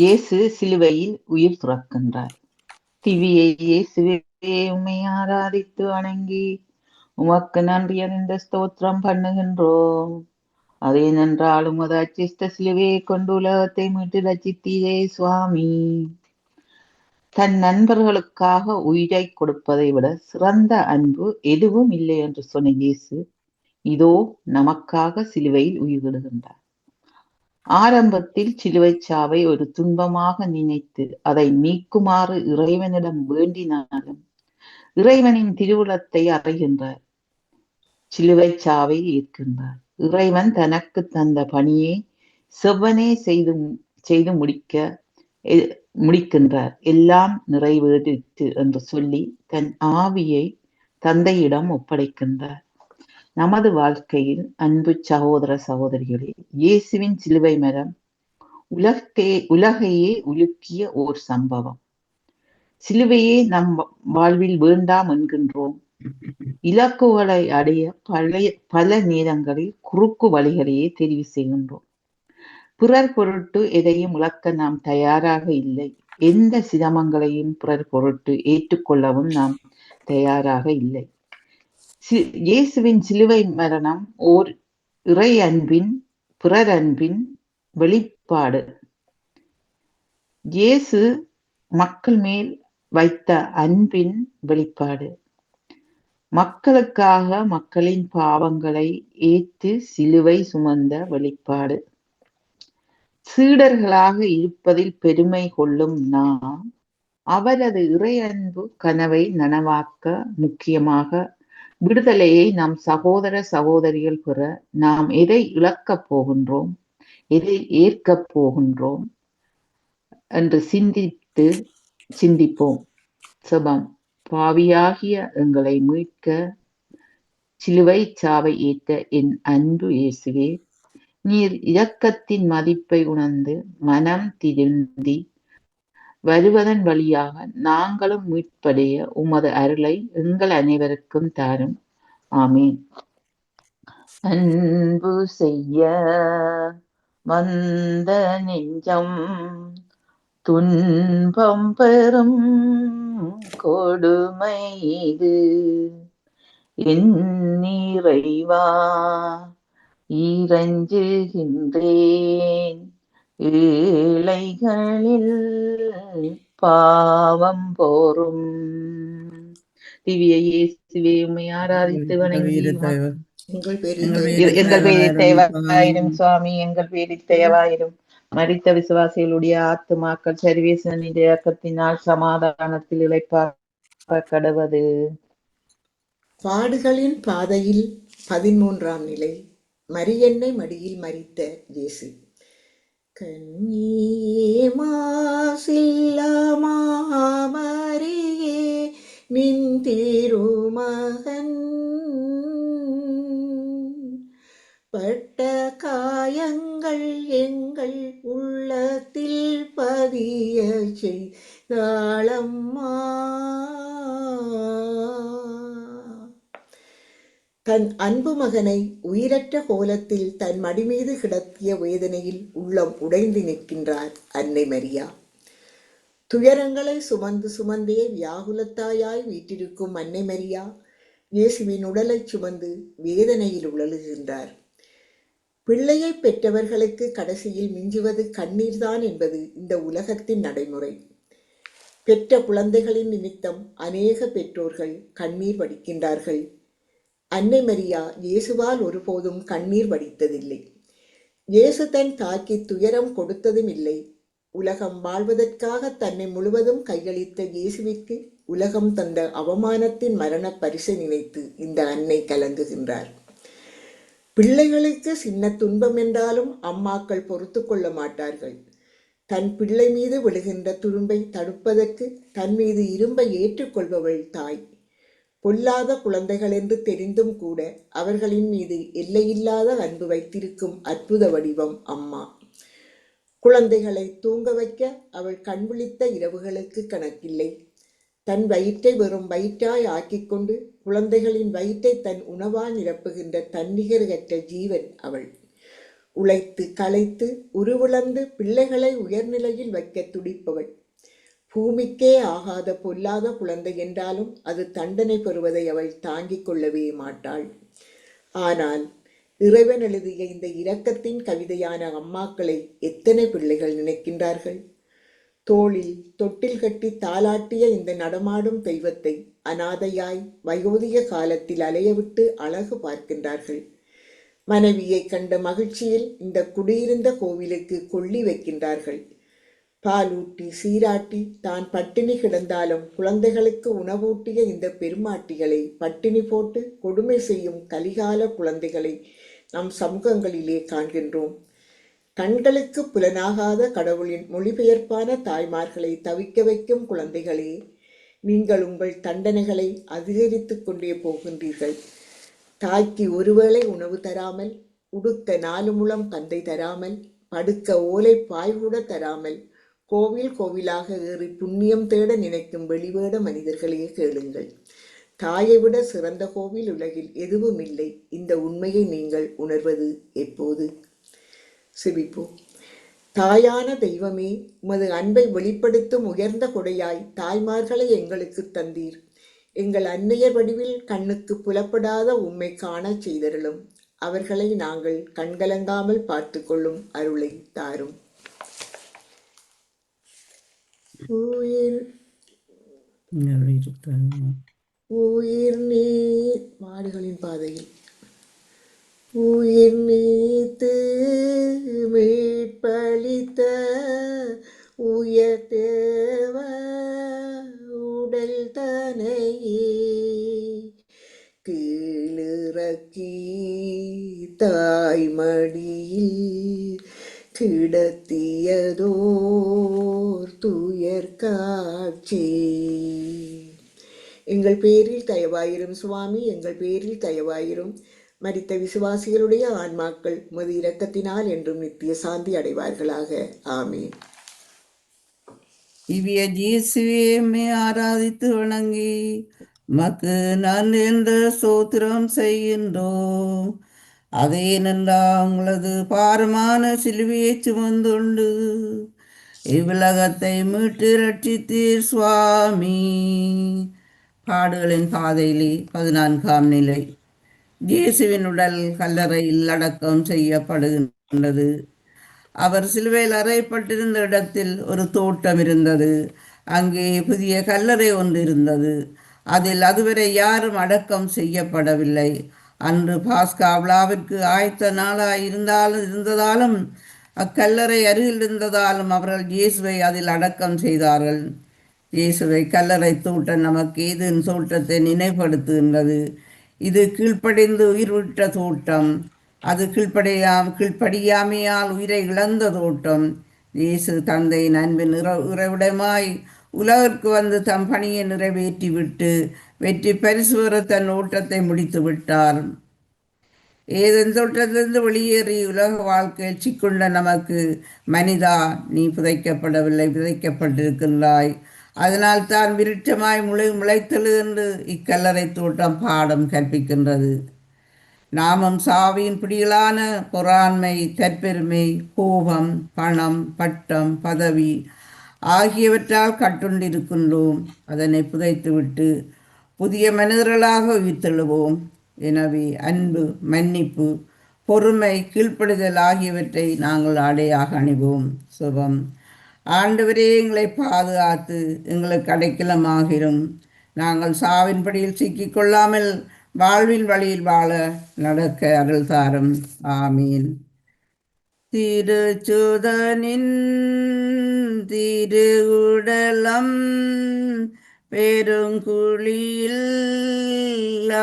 இயேசு சிலுவையில் உயிர் துறக்கின்றார். திவ்ய இயேசுவே, உம்மை ஆராதித்து வணங்கி உமக்கு நன்றி அறிந்த ஸ்தோத்திரம் பண்ணுகின்றோம். அதேனென்றாலும் அது அச்சிஷ்ட சிலுவையை கொண்டு உலகத்தை மீட்டு ரட்சித்தீரே சுவாமி. தன் நண்பர்களுக்காக உயிரை கொடுப்பதை விட சிறந்த அன்பு எதுவும் இல்லை என்று சொன்ன இயேசு இதோ நமக்காக சிலுவையில் உயிர்விடுகின்றார். ஆரம்பத்தில் சிலுவைச் சாவை ஒரு துன்பமாக நினைத்து அதை நீக்குமாறு இறைவனிடம் வேண்டினாலும் இறைவனின் திருவுளத்தை அறிகின்றார். சிலுவைச் சாவை ஏற்கின்றார். இறைவன் தனக்கு தந்த பணியை செவ்வனே செய்து முடிக்கின்றார். எல்லாம் நிறைவேறிற்று என்று சொல்லி தன் ஆவியை தந்தையிடம் ஒப்படைக்கின்றார். நமது வாழ்க்கையில் அன்பு சகோதர சகோதரிகளே, இயேசுவின் சிலுவை மரம் உலகையே உலுக்கிய ஓர் சம்பவம். சிலுவையே நம் வாழ்வில் வேண்டாம் என்கின்றோம். இலக்குகளை அடைய பல நேரங்களில் குறுக்கு வழிகளையே தெரிவு செய்கின்றோம். பிறர் பொருட்டு எதையும் இழக்க நாம் தயாராக இல்லை. எந்த சிரமங்களையும் பிறர் பொருட்டு ஏற்றுக்கொள்ளவும் நாம் தயாராக இல்லை. இயேசுவின் சிலுவை மரணம் ஓர் இறை அன்பின் பிறர் அன்பின் வெளிப்பாடு. இயேசு மக்கள் மேல் வைத்த அன்பின் வெளிப்பாடு. மக்களுக்காக மக்களின் பாவங்களை ஏற்று சிலுவை சுமந்த வெளிப்பாடு. சீடர்களாக இருப்பதில் பெருமை கொள்ளும் நாம் அவரது இறை அன்பு கனவை நனவாக்க, முக்கியமாக விடுதலையை நம் சகோதர சகோதரிகள் பெற நாம் எதை இழக்கப் போகின்றோம், எதை ஏற்கப் போகின்றோம் என்று சிந்திப்போம். செபம். பாவியாகிய எங்களை மீட்க சிலுவை சாவை ஏற்ற என் அன்பு இயேசுவே, நீர் இரக்கத்தின் மதிப்பை உணர்ந்து மனம் திருந்தி வருவதன் வழியாக நாங்களும் மீட்படைய உமது அருளை எங்கள் அனைவருக்கும் தாரும். ஆமீன். அன்பு செய்ய வந்த நெஞ்சம் துன்பம் பெறும் கொடுமை இது, என் இறைவா இறைஞ்சுகின்றேன், ஏழைகளில் பாவம் போரும். திவ்ய இயேசுவே, உம்மை ஆராதித்து வணங்கி எங்கள் எங்கள் பேரில் தயவாயிரும் சுவாமி, எங்கள் பேரில் தயவாயிரும். மரித்த விசுவாசிகளுடைய ஆத்துமாக்கள் சர்வேசனின் இயக்கத்தினால் சமாதானத்தில் இளைப்பாற கடவது. பாடுகளின் பாதையில் 13ஆம் நிலை. மரியன்னை மடியில் மரித்த இயேசு. கன்னியே மாசில்லா மாமரியே நின் திருமகன் பட்ட காயங்கள் எங்கள் உள்ளத்தில் பதிய செய்தாளம்மா. தன் அன்பு மகனை உயிரற்ற கோலத்தில் தன் மடிமீது கிடத்திய வேதனையில் உள்ளம் உடைந்து நிற்கின்றார் அன்னை மரியா. துயரங்களை சுமந்து சுமந்தே வியாகுலத்தாயாய் வீற்றிருக்கும் அன்னை மரியா இயேசுவின் உடலை சுமந்து வேதனையில் உழலுகின்றார். பிள்ளையை பெற்றவர்களுக்கு கடைசியில் மிஞ்சுவது கண்ணீர்தான் என்பது இந்த உலகத்தின் நடைமுறை. பெற்ற குழந்தைகளின் நிமித்தம் அநேக பெற்றோர்கள் கண்ணீர் வடிக்கின்றார்கள். அன்னை மரியா இயேசுவால் ஒருபோதும் கண்ணீர் வடித்ததில்லை. இயேசு தன் தாய்க்கு துயரம் கொடுத்ததும் இல்லை. உலகம் வாழ்வதற்காக தன்னை முழுவதும் கையளித்த இயேசுவிற்கு உலகம் தந்த அவமானத்தின் மரண பரிசை நினைத்து இந்த அன்னை கலங்குகின்றார். பிள்ளைகளுக்கு சின்ன துன்பம் என்றாலும் அம்மாக்கள் பொறுத்து கொள்ள மாட்டார்கள். தன் பிள்ளை மீது விழுகின்ற துரும்பை தடுப்பதற்கு தன் மீது இரும்பை ஏற்றுக்கொள்பவள் தாய். பொல்லாத குழந்தைகள் என்று தெரிந்தும் கூட அவர்களின் மீது எல்லையில்லாத அன்பு வைத்திருக்கும் அற்புத வடிவம் அம்மா. குழந்தைகளை தூங்க வைக்க அவள் கண்விழித்த இரவுகளுக்கு கணக்கில்லை. தன் வயிற்றை வெறும் வயிற்றாய் ஆக்கிக்கொண்டு குழந்தைகளின் வயிற்றை தன் உணவால் நிரப்புகின்ற தன்னிகரற்ற ஜீவன் அவள். உழைத்து களைத்து உருவிழந்து பிள்ளைகளை உயர்நிலையில் வைக்க துடிப்பவள். பூமிக்கே ஆகாத பொல்லாத குழந்தை என்றாலும் அது தண்டனை பெறுவதை அவள் தாங்கிக் கொள்ளவே மாட்டாள். ஆனால் இறைவன் எழுதிய இந்த இரக்கத்தின் கவிதையான அம்மாக்களை எத்தனை பிள்ளைகள் நினைக்கின்றார்கள்? தோளில் தொட்டில் கட்டி தாலாட்டிய இந்த நடமாடும் தெய்வத்தை அனாதையாய் வயோதிக காலத்தில் அலையவிட்டு அழகு பார்க்கின்றார்கள். மனைவியை கண்ட மகிழ்ச்சியில் இந்த குடியிருந்த கோவிலுக்கு கொள்ளி வைக்கின்றார்கள். பாலூட்டி சீராட்டி தான் பட்டினி கிடந்தாலும் குழந்தைகளுக்கு உணவூட்டிய இந்த பெருமாட்டிகளை பட்டினி போட்டு கொடுமை செய்யும் கலிகால குழந்தைகளை நம் சமூகங்களிலே காண்கின்றோம். கண்களுக்கு புலனாகாத கடவுளின் மொழிபெயர்ப்பான தாய்மார்களை தவிக்க வைக்கும் குழந்தைகளே, நீங்கள் உங்கள் தண்டனைகளை அதிகரித்துக் கொண்டே போகின்றீர்கள். தாய்க்கு ஒருவேளை உணவு தராமல், உடுக்க 4 முழம் கந்தை தராமல், படுக்க ஓலை பாய் கூட தராமல், கோவில் கோவிலாக ஏறி புண்ணியம் தேட நினைக்கும் வெளிவேட மனிதர்களே கேளுங்கள். தாயை விட சிறந்த கோவில் உலகில் எதுவும் இல்லை. இந்த உண்மையை நீங்கள் உணர்வது எப்போது? சிபிப்போம். தாயான தெய்வமே, உமது அன்பை வெளிப்படுத்தும் உயர்ந்த கொடையாய் தாய்மார்களை எங்களுக்கு தந்தீர். எங்கள் அன்னையர் வடிவில் கண்ணுக்கு புலப்படாத உம்மை காண செய்தருளும். அவர்களை நாங்கள் கண்கலங்காமல் பார்த்து கொள்ளும் அருளை தாரும். உயிர் நீர் மாடுகளின் பாதையில் உயிர் நீத்து மீட்பளித்த உயர் தேவ உடல் தனையே கீழிறக்கி தாய்மடியில் கிடத்தியதோர் துயர் காட்சி. எங்கள் பேரில் தயவாயிரும் சுவாமி, எங்கள் பேரில் தயவாயிரும். மரித்த விசுவாசிகளுடைய ஆன்மாக்கள் உமது இரக்கத்தினால் என்றும் நித்திய சாந்தி அடைவார்களாக. ஆமீன். திவ்ய இயேசுவே, உம்மை ஆராதித்து வணங்கி மக்கு நான் என்ற ஸ்தோத்திரம் செய்கின்றோம். அதே நன்றா உங்களது பாரமான சிலுவையை சுமந்துண்டு இவ்வுலகத்தை மீட்டு ரட்சித்தீர் சுவாமி. பாடுகளின் பாதையிலே 14ஆம் நிலை. இயேசுவின் உடல் கல்லறையில் அடக்கம் செய்யப்படுகின்றது. அவர் சிலுவையில் அறையப்பட்டிருந்த இடத்தில் ஒரு தோட்டம் இருந்தது. அங்கே புதிய கல்லறை ஒன்று இருந்தது. அதில் அதுவரை யாரும் அடக்கம் செய்யப்படவில்லை. அன்று பாஸ்கா விழாவிற்கு ஆயத்த நாளாய் இருந்ததாலும் அக்கல்லறை அருகில் இருந்ததாலும் அவர்கள் இயேசுவை அதில் அடக்கம் செய்தார்கள். இயேசுவை கல்லறை தோட்டம் நமக்கு ஏதேன் தோட்டத்தை நினைவுபடுத்துகின்றது. இது கீழ்ப்படிந்து உயிர் விட்ட தோட்டம். அது கீழ்ப்படியாமையால் உயிரை இழந்த தோட்டம். இயேசு தந்தையின் அன்பின் உறைவிடமாய் உலகிற்கு வந்து தம் பணியை நிறைவேற்றிவிட்டு வெற்றி பரிசு பெற தன் ஓட்டத்தை முடித்து விட்டார். ஏதேன் தோட்டத்திலிருந்து வெளியேறி உலக வாழ்க்கையில் சிக்கொண்ட நமக்கு, மனிதா, நீ புதைக்கப்படவில்லை, புதைக்கப்பட்டிருக்கின்றாய். அதனால் தான் விருட்சமாய் முளைத்தெழு என்று இக்கல்லறை தோட்டம் பாடம் கற்பிக்கின்றது. நாமும் சாவியின் பிடிகளான பொறாண்மை, தற்பெருமை, கோபம், பணம், பட்டம், பதவி ஆகியவற்றால் கட்டுண்டிருக்கின்றோம். அதனை புதைத்துவிட்டு புதிய மனிதர்களாக உயிர்த்தெழுவோம். எனவே அன்பு, மன்னிப்பு, பொறுமை, கீழ்ப்படுதல் ஆகியவற்றை நாங்கள் ஆடையாக அணிவோம். சுபம். ஆண்டவரே, எங்களை பாதுகாத்து எங்களுக்கு அடைக்கலமாகிரும். நாங்கள் சாவின் படியில் சிக்கிக்கொள்ளாமல் வாழ்வின் வழியில் வாழ நடக்க அருள் தாரும். ஆமீன். திருச்சுதனின் திருவுடலம் பெருங்குழியில்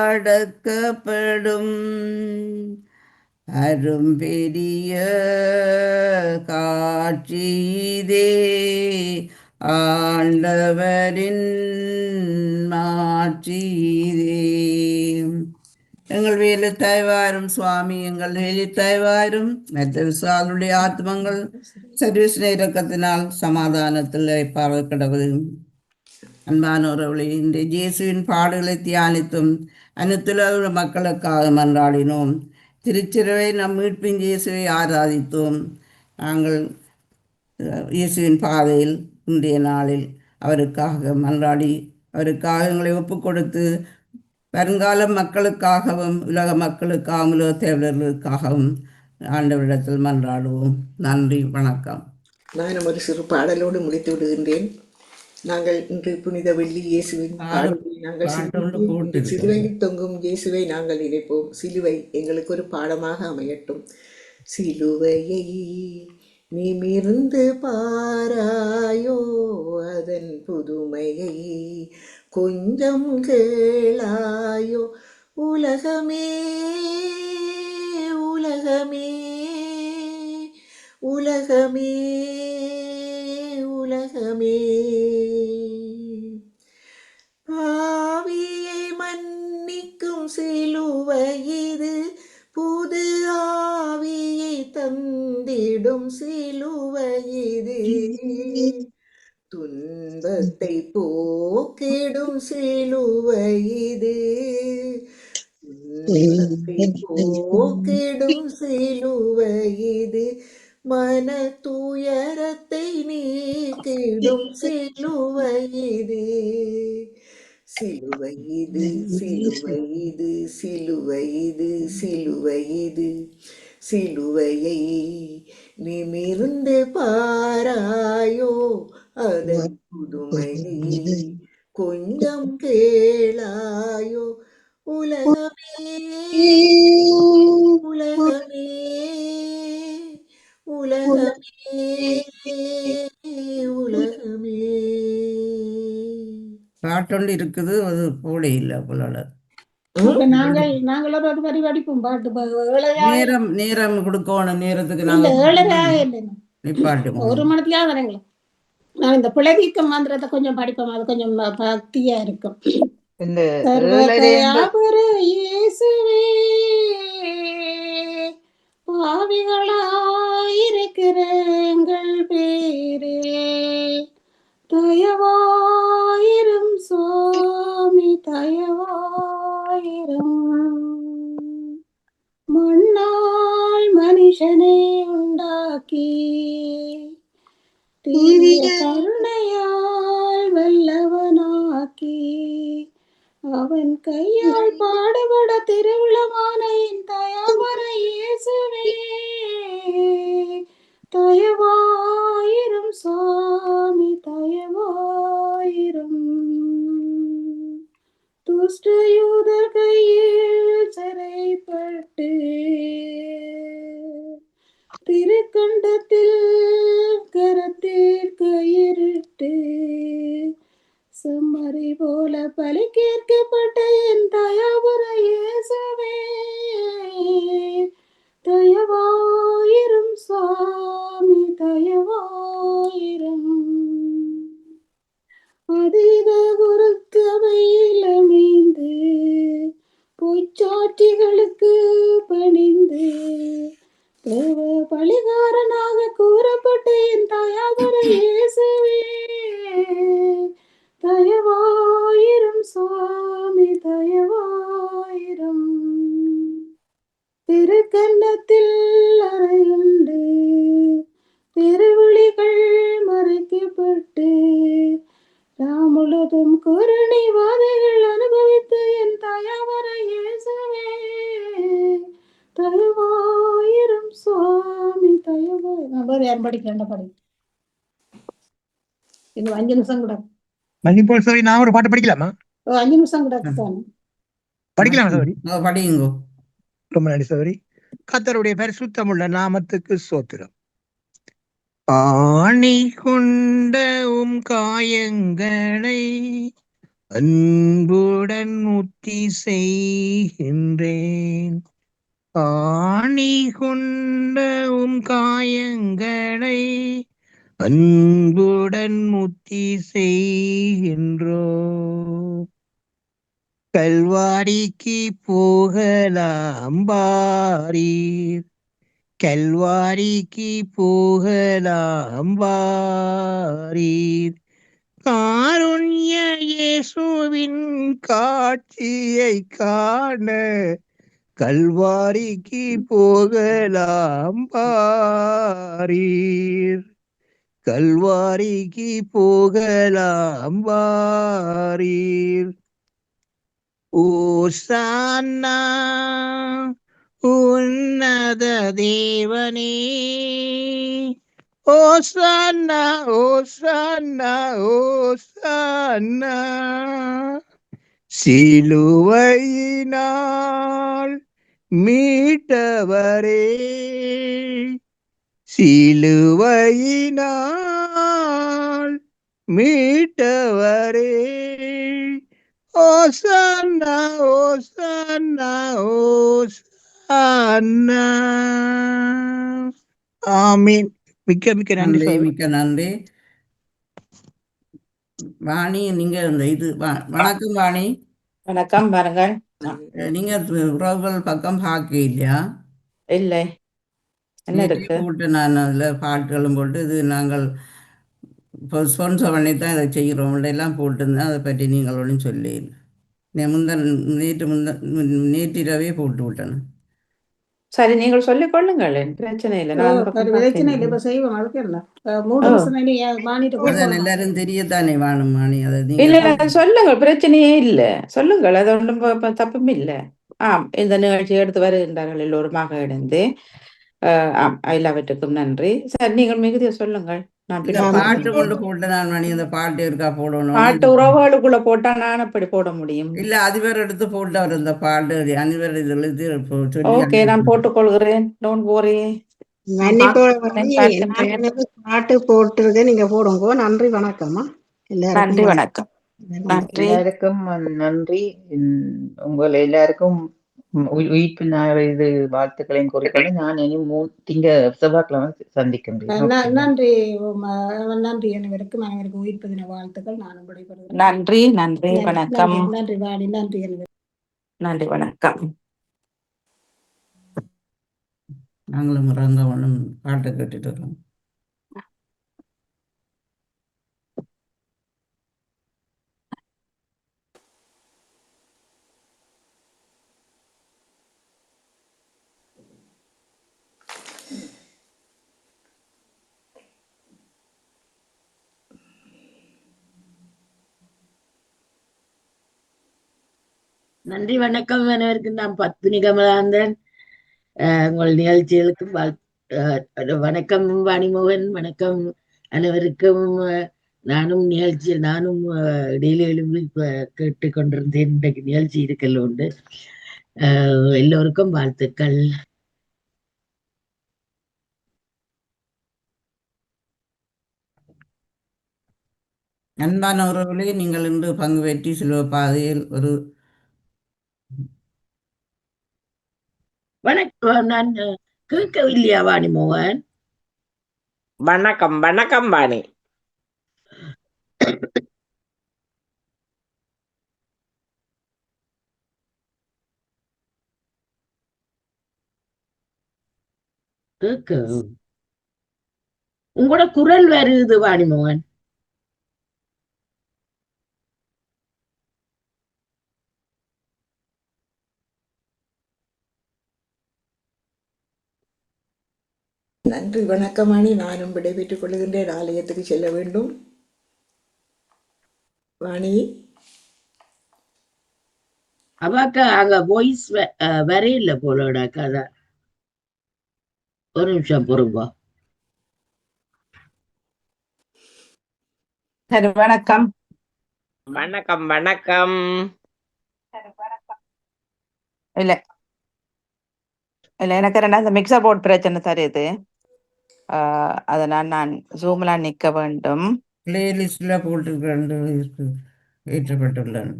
அடக்கப்படும் அரும்பெரிய காட்சிதே ஆண்டவரின் மாட்சிதே. எங்கள் வேலை தயவாரும் சுவாமி, எங்கள் வேலை தயவாரும். மற்ற விசுவாசுடைய ஆத்மங்கள் சர்வீஸ் இரக்கத்தினால் சமாதானத்தில் பார்வை கிடவது. அன்பானவர்களே, இந்த இயேசுவின் பாடுகளை தியானித்தும் அனைத்துலக மக்களுக்காக மன்றாடினோம். திருச்சிலுவை நம் மீட்பின் இயேசுவை ஆராதித்தோம். நாங்கள் இயேசுவின் பாதையில் இன்றைய நாளில் அவருக்காக மன்றாடி, அவருக்காக எங்களை ஒப்புக் கொடுத்து, வருங்கால மக்களுக்காகவும் உலக மக்களுக்காகவும் உலக தேவர்களுக்காகவும் ஆண்டவரிடத்தில் மன்றாடுவோம். நன்றி, வணக்கம். நானும் ஒரு சிறு பாடலோடு முடித்து விடுகின்றேன். நாங்கள் இன்று புனித வெள்ளி இயேசுவின் பாடலை நாங்கள் பாட்டொன்று சிந்திப்போம். போட்டு இந்த இருக்கு. சிலுவையில் தொங்கும் இயேசுவை நாங்கள் நினைப்போம். சிலுவை எங்களுக்கு ஒரு பாடமாக அமையட்டும். சிலுவையை நிமிர்ந்து பாராயோ, அதன் புதுமையை கொஞ்சம் கேளாயோ. உலகமே உலகமே உலகமே உலகமே, பாவியை மன்னிக்கும் சிலுவை இது, புது ஆவியை தந்திடும் சிலுவை இது, துன்பத்தை போக்கிடும் சிலுவை இது, துன்பத்தை போக்கிடும் சிலுவை இது, மன துயரத்தை நீக்கிடும் சிலுவை இது, சிலுவை இது சிலுவை இது சிலுவை இது சிலுவை இது, சிலுவையை நிமிர்ந்து பாராயோ, அதன் புதுமையை கொஞ்சம் கேளாயோ. உலகமே உலகமே உலகமே உலகமே. பாட்டொன்று இருக்குது, அது போட இல்லை போல. இப்ப நாங்கள் ஒரு வரி படிப்போம் பாட்டு நேரம் நேரம் கொடுக்கணும். நேரத்துக்கு இல்ல நாங்கள் ஏழரையாக இல்லைங்க நிப்பாட்டுவோம். ஒரு மணித்தியாக வரீங்களா. நான் இந்த பிழைதீக்க மந்திரத்தை கொஞ்சம் படிப்போம், அது கொஞ்சம் பக்தியா இருக்கும். இந்த சர்வதயாபர இயேசுவே, பாவிகளாயிருக்கிற எங்கள் பேரே தயவாயிரும் சுவாமி தயவாயிரும். மண்ணால் மனுஷனை உண்டாக்கி தீவிர கருணையால் வல்லவனாக்கி, அவன் கையால் பாடுபட திருவிழமான என் தயாவர இயேசுவே, தயவாயிரும் சுவாமி தயவாயிரும். துஷ்டயூதர் கையில் சிறைப்பட்டு திருக்கண்டத்தில் கரத்தில் கயிறிட்டு, செம்மறி போல பலி கேட்கப்பட்ட என் தயாவர இயேசுவே, தயவாயிரும் சுவாமி தயவாயிரும். அதீத குருத்தவையில் அமைந்து பொய்ச்சாட்சிகளுக்கு பணிந்து தேவ பலிகாரனாக கூறப்பட்ட என் தயாவர இயேசுவே, தயவாயிரும் சுவாமி தயவாயிரும். திருக்கன்னத்தில் அறையுண்டு திருவிழிகள் மறைக்கப்பட்டு, ராமுலதும் கருணை வாதைகள் அனுபவித்து என் தயாவர இயேசுவே, தயவாயிரும் சுவாமி தயவாயிரும். யாரும் படிக்கண்ட படி இன்னும் 5 நிமிஷம் கூட. மதிப்போல் சோரி, நான் ஒரு பாட்டு படிக்கலாமா? 5 நிமிஷம் கூட படிக்கலாமா சோரி? படியுங்கோ. ரொம்ப நன்றி சோரி. கர்த்தருடைய பரிசுத்தமுள்ள நாமத்துக்கு ஸ்தோத்திரம். ஆணி கொண்ட காயங்களை அன்புடன் முத்தி செய்கின்றேன். ஆணி கொண்ட காயங்களை அன்புடன் முத்தி செய்கின்றோம். கல்வாரிக்கு போகலாம் வாரீர், கல்வாரிக்கு போகலாம் வாரீர். காருண்ய இயேசுவின் காட்சியை காண கல்வாரிக்கு போகலாம் வாரீர், கல்வாரிக்கு போகலாம் வாரீர். ஓசானா உன்னத தேவனே, ஓசானா ஓசானா ஓசானா சிலுவையினால் மீட்டவரே சிலுவையினால் மீட்டவரே ஓசானா ஓசானா ஓசானா. ஆமீன். மிக்க மிக்க நன்றி நன்றி, சகோதரி. மிக்க நன்றி. வாணி, நீங்க இந்த இது வணக்கம் வாணி. வணக்கம் பாருங்கள். நீங்க உறவுகள் பக்கம் பார்க்க இல்லையா? இல்லை, என்ன நேற்றே இருக்கு? போட்டு நான் அதில் பாட்டுகளும் போட்டு இது நாங்கள் இப்போ ஸ்பான்சர் பண்ணி தான் இதை செய்கிறோம் எல்லாம் போட்டிருந்தேன். அதை பற்றி நீங்கள் ஒன்றும் சொல்லி நேற்றிரவே போட்டு விட்டேன். சரி, நீங்கள் சொல்லிக் கொள்ளுங்கள், பிரச்சனை இல்லை. நான் அந்த பக்கம் பிரச்சனை இல்லை. பார்த்தேன். இப்ப செய்வோம். அதுக்கு என்ன ஓ, 3 வருஷம் வாணிட்டு அதான் கொடுக்கணும். எல்லாரும் தெரியத்தானே வாணும் வாணி. அதை இல்ல நீங்கள் இல்ல, சொல்லுங்கள், பிரச்சனையே இல்லை. சொல்லுங்கள், அது ஒன்றும் தப்பும் இல்லை. ஆம், இந்த நிகழ்ச்சி எடுத்து வருகின்றார்கள் எல்லோருமாக இணைந்து. ஆம், எல்லாவற்றுக்கும் நன்றி. சரி, நீங்கள் மிகுதியை சொல்லுங்கள். நான் இல்லை பின்னர் பாட்டு பார்க்கிறேன். கொண்டு போட்டு நான் வாணி அந்த பாட்டு இருக்கா போடணும். பாட்டு உறவுகளுக்குள்ள போட்டா நான் எப்படி போட முடியும்? இல்லை அதிபர் எடுத்து போட்டு அவர் இந்த பாட்டு அதிபர் இதில் இது சொல்லி ஓகே, நான் போட்டுக்கொள்கிறேன். Don't worry. மன்னிப்போட பார்க்கின்றேன். நான் பாட்டு போட்டுருது நீங்க போடுங்க. நன்றி வணக்கம்மா எல்லாருக்கும். நன்றி, வணக்கம். நன்றி. எல்லாருக்கும் நன்றி. உங்கள் எல்லாருக்கும் உயிர்ப்பு நாள் இது வாழ்த்துக்களையும் கூறிக்கொண்டு நான் இனி செவ்வாய்க்கிழமை சந்திக்கின்றேன். நன்றி. நன்றி அனைவருக்கும் உயிர்ப்பு தின வாழ்த்துக்கள். நானும் விடைபெறுகிறேன். நன்றி, நன்றி, வணக்கம். நன்றி வாணி. நன்றி. நன்றி, வணக்கம். நாங்களும் இறங்க ஒன்றும் பாட்டை கேட்டுட்டு இருக்கோம். நன்றி வணக்கம் அனைவருக்கும். நான் பத்மினி கமலாந்தன். உங்கள் நிகழ்ச்சிகளுக்கும் வணக்கம் வாணிமோகன். வணக்கம் அனைவருக்கும். நானும் நிகழ்ச்சியில் இடையில எழுதி கேட்டுக்கொண்டிருந்தேன். இன்றைக்கு நிகழ்ச்சி இருக்கல உண்டு. எல்லோருக்கும் வாழ்த்துக்கள். அன்பானவர்களே, நீங்கள் இன்று பங்கு பெற்றி சிலுவ பாதையில் ஒரு வணக்கம். நான் கேட்கவில்லையா வாணிமோகன்? வணக்கம் வணக்கம் வாணி. கேட்க உங்களோட குரல் வருது வாணிமோகன். நன்றி வணக்கம் வாணி. நானும் விடைபெற்றுக் கொள்கின்றேன். ஆலயத்துக்கு செல்ல வேண்டும். வாணி அவாக்கா அங்க வாய்ஸ் வரையில போலடாக்கா. அதான் ஒரு நிமிஷம் பொறுங்க. சரி, வணக்கம். வணக்கம் வணக்கம். இல்ல இல்ல, எனக்கு இந்த மிக்சர் போர்ட் பிரச்சனை தெரியுது. அதனால் நான் ஜூம்ல நிக்க வேண்டும். பிளேலிஸ்டில் போட்டு ஏற்றப்பட்டுள்ளன.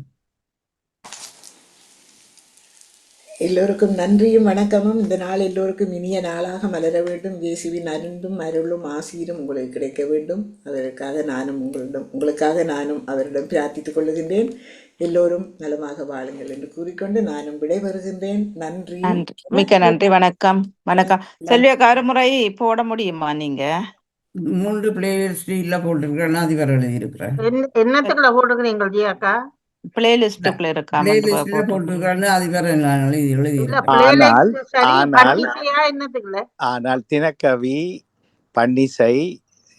எல்லோருக்கும் நன்றியும் வணக்கமும். இந்த நாள் எல்லோருக்கும் இனிய நாளாக மலர வேண்டும். இயேசுவின் அருந்தும் அருளும் ஆசீரும் உங்களுக்கு கிடைக்க வேண்டும். உங்களுக்காக நானும் அவரிடம் பிரார்த்தித்துக் கொள்ளுகின்றேன். எல்லோரும் நலமாக வாழுங்கள் என்று கூறிக்கொண்டு நானும் விடைபெறுகின்றேன். நன்றி, மிக்க நன்றி. வணக்கம் வணக்கம். செல்வியா, கருமுறை போட முடியுமா நீங்க? 3 பிளேலிஸ்டில் போட்டிருக்கிறேன். அதிபர் எழுதியிருக்கிறேன். என்னத்துக்குள்ள போட்டுக்கிறீங்க ஜியாக்கா? பிளேலிஸ்டுக்குள்ள இருக்கா? பிளேலிஸ்டில் போட்டிருக்கிறேன்னு அதிபர் எழுதியிருக்கிறேன். ஆனால் தினக்கவி, பன்னிசை,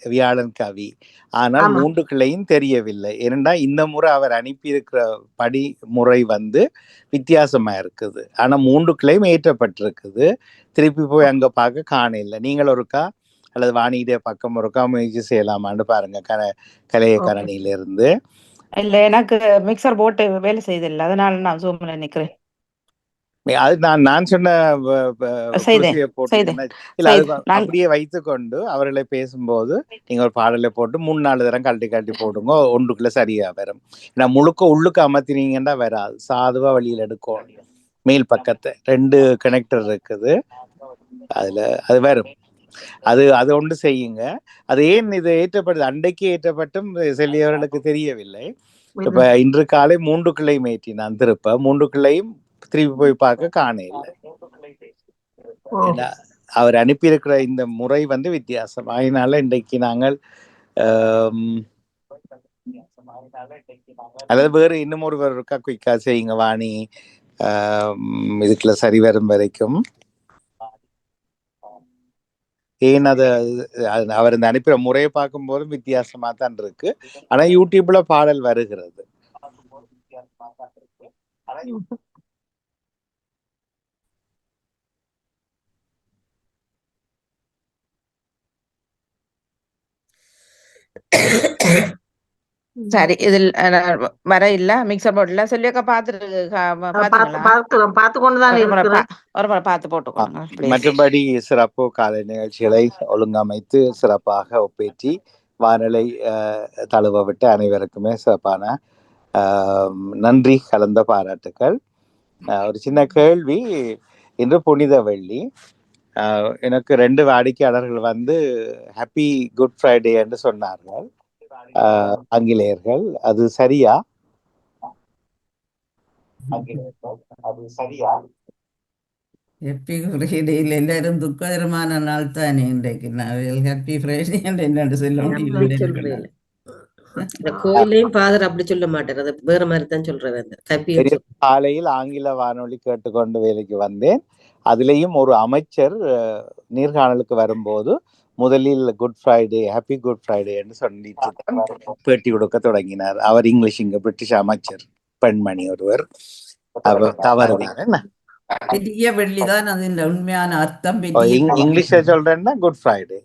வியாழன் கவி, ஆனால் 3 கிளையும் தெரியவில்லை. ஏனென்றா இந்த முறை அவர் அனுப்பியிருக்கிற படிமுறை வித்தியாசமா இருக்குது. ஆனா 3 கிளையும் ஏற்றப்பட்டிருக்குது. திருப்பி போய் அங்க பார்க்க காண இல்லை. நீங்கள் ஒருக்கா அல்லது வாணியிட பக்கம் ஒருக்கா முயற்சி செய்யலாமான்னு பாருங்க கலைய ஓகே. கரணியிலிருந்து. இல்ல எனக்கு மிக்சர் போட்டு வேலை செய்தில்ல, அதனால நான் ஜூம்ல நிக்கிறேன். அது நான் சொன்ன செய்தேன் குருசியை செய்தேன் போட்டீங்கன்னா இல்ல அது செய்தேன் நான். அப்படியே வைத்துக்கொண்டு அவர்களை பேசும்போது நீங்க ஒரு பாடலை போட்டு 3-4 தரம் கழட்டி போடுங்க, ஒன்றுக்குள்ள சரியா வரும். ஏன்னா முழுக்க உள்ளுக்கு அமர்த்தினீங்கன்னா வராது, சாதுவா வெளியில எடுக்கும். மேல் பக்கத்தை 2 கனெக்டர் இருக்குது, அதுல அது வரும். அது ஒன்று செய்யுங்க. அது ஏன் இது ஏற்றப்பட்டது, அன்றைக்கு ஏற்றப்பட்டும் செல்லியவர்களுக்கு தெரியவில்லை. இப்ப இன்று காலை 3 கிளையும் ஏற்றினான் திருப்ப, 3 கிளையும் திருப்பி போய் பார்க்க காண இல்லை. அவர் அனுப்பியிருக்கிற இந்த முறை வந்து வித்தியாசம். அதனால இன்றைக்கு நாங்கள் அதாவது வேறு இன்னும் ஒருவர் இருக்கா, குயிக்கா செய்யுங்க வாணி, இதுக்குள்ள சரி வரும் வரைக்கும். ஏன் அவர் இந்த அனுப்பிற முறையை பார்க்கும் போதும் வித்தியாசமா தான் இருக்கு. ஆனா யூடியூப்ல பாடல் வருகிறது. சரி, இதில் வர இல்ல மிக்சர் போர்ட்ல சொல்லியக்கா ஒரு முறை பார்த்து போட்டுக்கோங்க. மற்றபடி சிறப்பு காலை நிகழ்ச்சிகளை ஒழுங்கமைத்து சிறப்பாக ஒப்பேற்றி வானொலி தழுவ விட்டு அனைவருக்குமே சிறப்பான நன்றி கலந்த பாராட்டுக்கள். ஒரு சின்ன கேள்வி, இன்று புனித வெள்ளி. எனக்கு 2 வாடிக்கையாளர்கள் வந்து ஹாப்பி குட் ஃப்ரைடே என்று சொன்னார்கள், ஆங்கிலேயர்கள். அது சரியா? ஹாப்பி ஃப்ரைடேயில் எல்லாரும் துக்ககரமான நாள் தானே இன்றைக்கு. நான் ஹாப்பி ஃப்ரைடே என்னென்று சொல்ல முடியும். கோயிலையும் ஃபாதர் அப்படி சொல்ல மாட்டார், அது வேற மாதிரி தான் சொல்றாரு. காலையில் ஆங்கில வானொலி கேட்டுக்கொண்டு வேலைக்கு வந்தேன். அதுலேயும் ஒரு அமைச்சர் நேர்காணலுக்கு வரும்போது முதலில் good Friday, happy good Friday என்று சொல்லிட்டு பேட்டி கொடுக்க தொடங்கினார். அவர் இங்கிலீஷ், இங்க பிரிட்டிஷ் அமைச்சர், பெண்மணி ஒருவர். தவறுதான், பெரிய வெள்ளிதான் அதன் உண்மையான அர்த்தம். இங்கிலீஷ்ல சொல்றேன்னா குட் ஃப்ரைடே.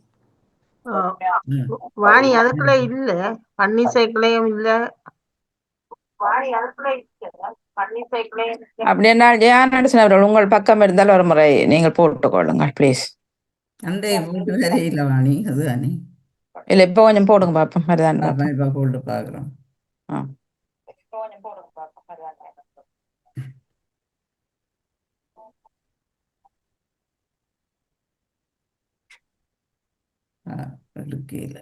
வாணி அதுக்குள்ள இல்ல, பன்னிசைக்கிளையும் இல்ல. அப்படின்னா உங்கள் பக்கம் இருந்தால் ஒரு முறை நீங்கள் போட்டுக்கொள்ளுங்கள் ப்ளீஸ். அண்டே போட்டு வரையில வாணி, அதுதானே. இல்ல இப்ப கொஞ்சம் போடுங்க பாப்போம், மருதான் இப்ப போட்டு பாக்குறோம். எடுக்கல.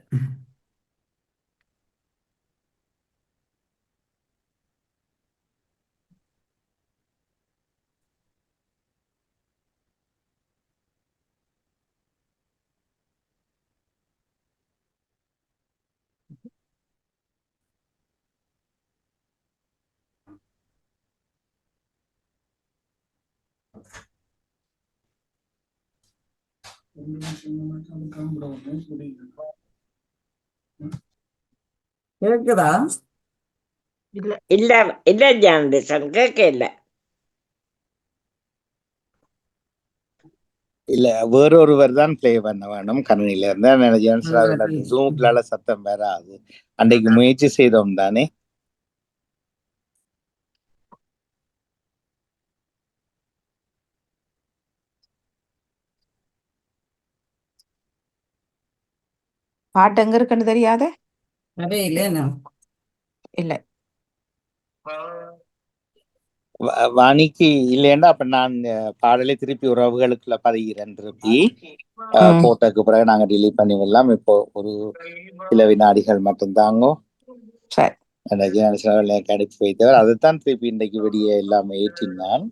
கேக்குதா? இல்ல ஜான்டேசன் கேட்கல. இல்ல வேறொருவர் தான் பிளே பண்ண வேணும் கணினில இருந்து. ஜூம்லால சத்தம் வராது. அன்றைக்கு முயற்சி செய்தோம் தானே. பாட்டு எங்க இருக்குன்னு தெரியாத இல்ல வாணிக்கு இல்லைன்னா அப்ப நான் பாடலை திருப்பி உறவுகளுக்குள்ள பதிகிறேன். திருப்பி போட்டோக்கு பிறகு நாங்க டிலீட் பண்ணி விடலாம். இப்போ ஒரு சில வினாடிகள் மட்டும்தாங்க அடிச்சு வைத்தவர். அதைத்தான் திருப்பி இன்றைக்கு விடிய எல்லாமே ஏற்றினான்.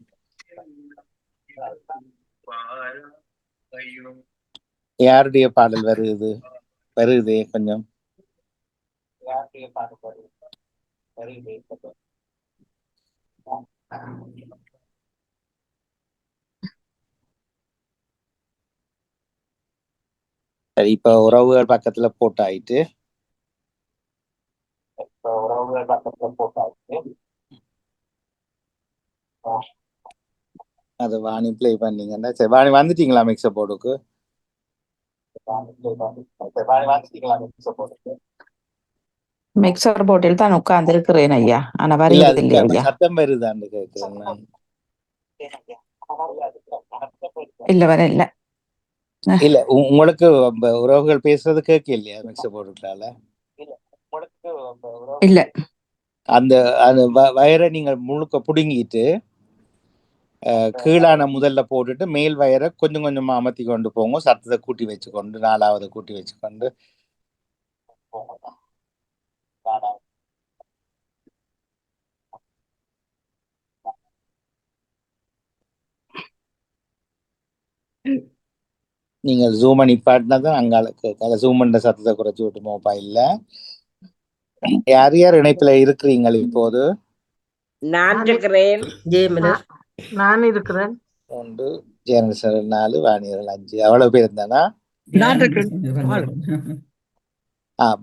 யாருடைய பாடல் வருகுதே கொஞ்சம். சரி, இப்ப உறவுகள் பக்கத்துல போட்டாயிட்டு. அது வாணி பிளே பண்ணீங்கன்னா சரி. வாணி வந்துட்டீங்களா மிக்சர் போர்டுக்கு? மிக்சர் போட்டில் தான் உட்கார்ந்து இருக்கிறேன் ஐயா. ஆனா இல்ல வருகிறது அதுக்கு இல்லையா அந்த ஐயா? சத்தம் வருதான்னு கேட்கிறேன் நான். இல்ல வர இல்ல. இல்ல உங்களுக்கு உறவுகள் பேசுறது கேட்க இல்லையா மிக்சர் போட்டுக்கலால? இல்ல. அந்த அந்த வயரை நீங்க முழுக்க புடுங்கிட்டு கீழான முதல்ல போட்டுட்டு மேல் வயரை கொஞ்சம் கொஞ்சமா அமர்த்தி கொண்டு போங்க. சத்தத்தை கூட்டி வச்சுக்கொண்டு 4வது கூட்டி வச்சுக்கொண்டு நீங்கள் ஜூம் பண்ணி பாட்டினா தான் அங்கால கேட்க. ஜூம் பண்ண சத்தத்தை குறைச்சி விட்டு மொபைல்ல. யார் யார் இணைப்புல இருக்கிறீங்க இப்போது? நான் இருக்கிறேன். ஜெயமலர், நான் இருக்கிறேன். 1 ஜெனரல் 4 வாணியர்கள் 5 அவ்வளவு பேர் இருந்தானா? நான் இருக்கேன்.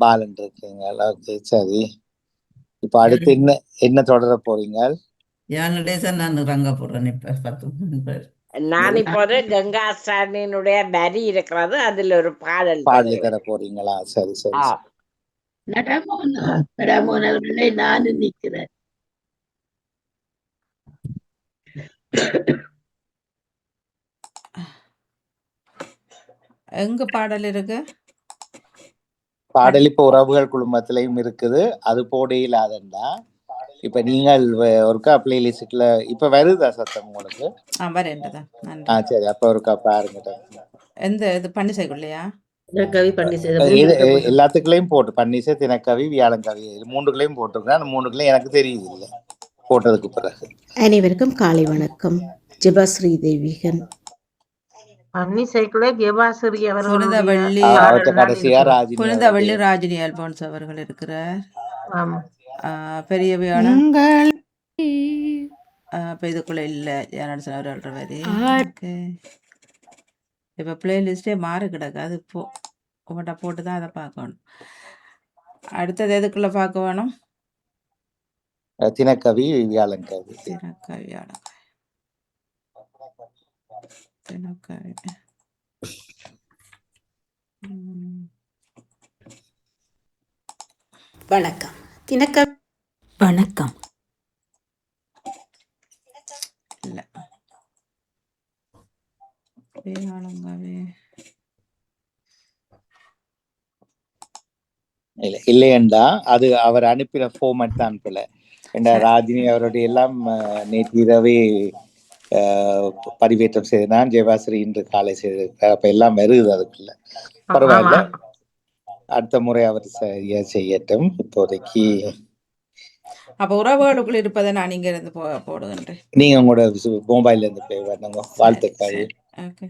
பாலன் இருக்கீங்க. ஓகே சரி. இப்ப அடுத்து என்ன தொடர போறீங்க? யானடேசன் நான் ரங்க போடுறேன் இப்ப 10 நான் இப்போது கங்கா ஸ்டாலினுடைய வரி இருக்கிறது, அதுல ஒரு பாடல் தர போறீங்களா? சரி சரி. நடமோன் அவர்களே, நானும் நிக்கிறேன். எங்க பாடல் இருக்கு? பாடல் இப்ப உறவுகள் குழுமத்திலையும் இருக்குது. அது போட இல்லாதண்டா இப்ப நீங்கள் ஒருக்கா பிளேலிஸ்ட்ல இப்ப வருதா சத்தம் உங்களுக்கு? வரேன்டா. சரி அப்ப ஒருக்கா பாருங்க. எந்த இது பன்னிசைக்குள்ளையா? எல்லாத்துக்குள்ளயும் போட்டு பன்னிசை, தினக்கவி, வியாழங்கவி 3க்குள்ளயும் போட்டிருக்கேன். அந்த 3க்குள்ளயும் எனக்கு தெரியுது இல்லை போட்டதுக்கு பிறகு. அனைவருக்கும் காலை வணக்கம். ஜெபாஸ்ரீ தேவிகன். புனிதவள்ளி ராஜினி அல்போன்ஸ் அவர்கள் இருக்கிறார். பெரிய இப்ப இதுக்குள்ள இல்ல ஜெனரேஷன் அவர்கள் வரி. இப்ப பிளேலிஸ்டே மாறு கிடக்கு. அது உங்கள்கிட்ட போட்டுதான் அதை பார்க்கணும். அடுத்தது எதுக்குள்ள பார்க்க வேணும்? தினக்கவி, வியாழங்கவி. வணக்கம். தினக்கவி. வணக்கம். இல்ல வியாழங்கவி இல்லையண்டா அது அவர் அனுப்பின ஃபார்மேட் தான் போல. ராஜினி அவருடைய எல்லாம் நேற்று இரவே பதிவேற்றம் செய்தான். ஜெயபாஸ்ரீ இன்று காலை செய்து. அப்ப எல்லாம் வருது அதுக்குள்ள. பரவாயில்ல, அடுத்த முறை அவர் செய்யட்டும். இப்போதைக்கு அப்ப உறவுகளுக்குள் இருப்பதை நான் இங்க இருந்து போடுகின்றேன். நீங்க உங்களோட மொபைல்ல இருந்து பிளே பண்ணுங்க. வாழ்த்துக்கள். ஓகே.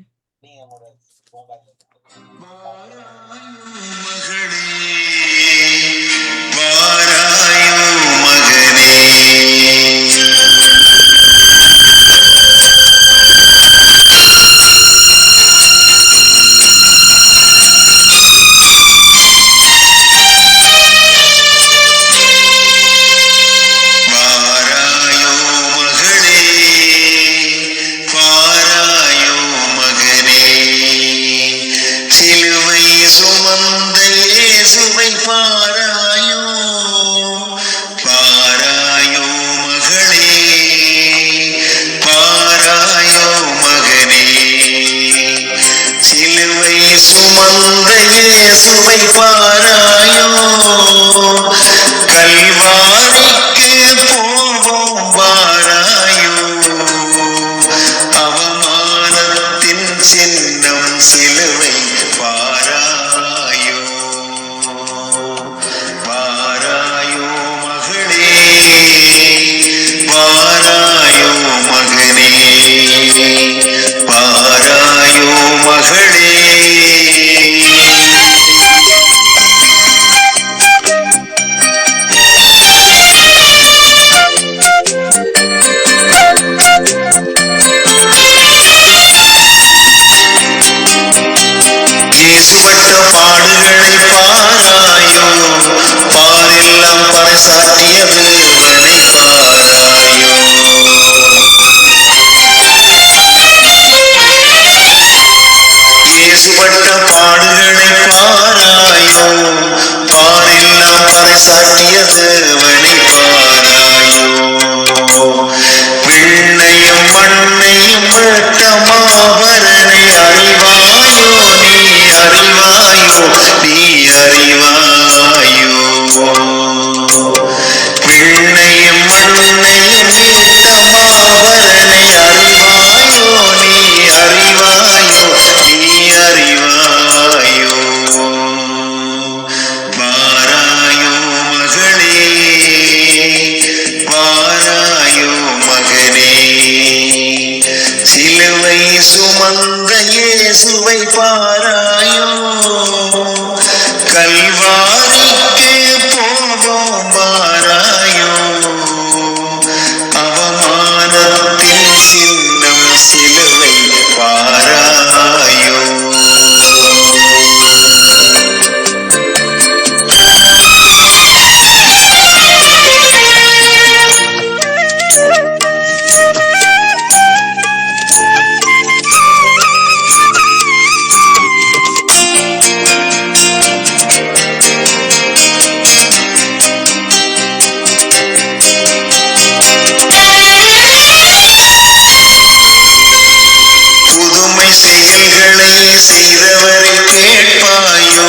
சாட்டிய தேவனை பாராயோ விண்ணையும் மண்ணையும் வெட்டமாவரனை அறிவாயோ நீ அறிவாயோ நீ அறிவாயோ விண்ணையும் மண்ணையும் வெட்டமாவரனை அறிவாயோ நீ அறிவாயோ நீ அறிவாயோ வாராயோ மகளே வாராயோ மகனே சிலுவை சுமந்த இயேசுவை பாராயோ கல்வாரிக்கு போவோம் வாராயோ அவமானத்தின் சின்னம் சிலுவை பாராயோ புதுமை செயல்களை செய்தவரை கேட்பாயோ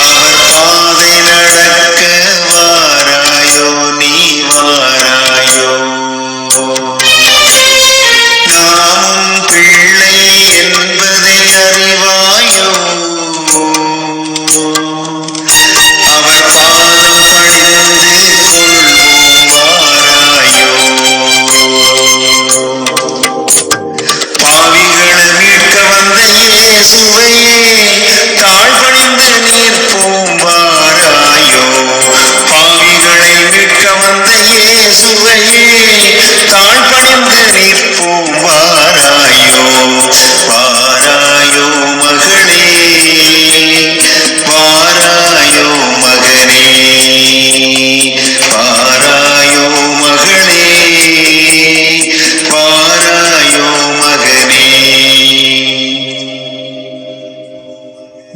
அவர் பாதை நடக்க வாராயோ நீ வாராயோ நாமும் பிள்ளை என்பதை அறிவாயோ அவர் பாதம் பணிந்து கொள்வோம் வாராயோ பாவிகளை மீட்க வந்த இயேசுவையே தாழ்பணிந்து நிற்போம் வாராயோ பாவிகளை மீட்க வந்த இயேசுவையே தாழ்பணிந்து நிற்போம் வாராயோ வாராயோ மகளே வாராயோ மகனே வாராயோ மகளே வாராயோ மகனே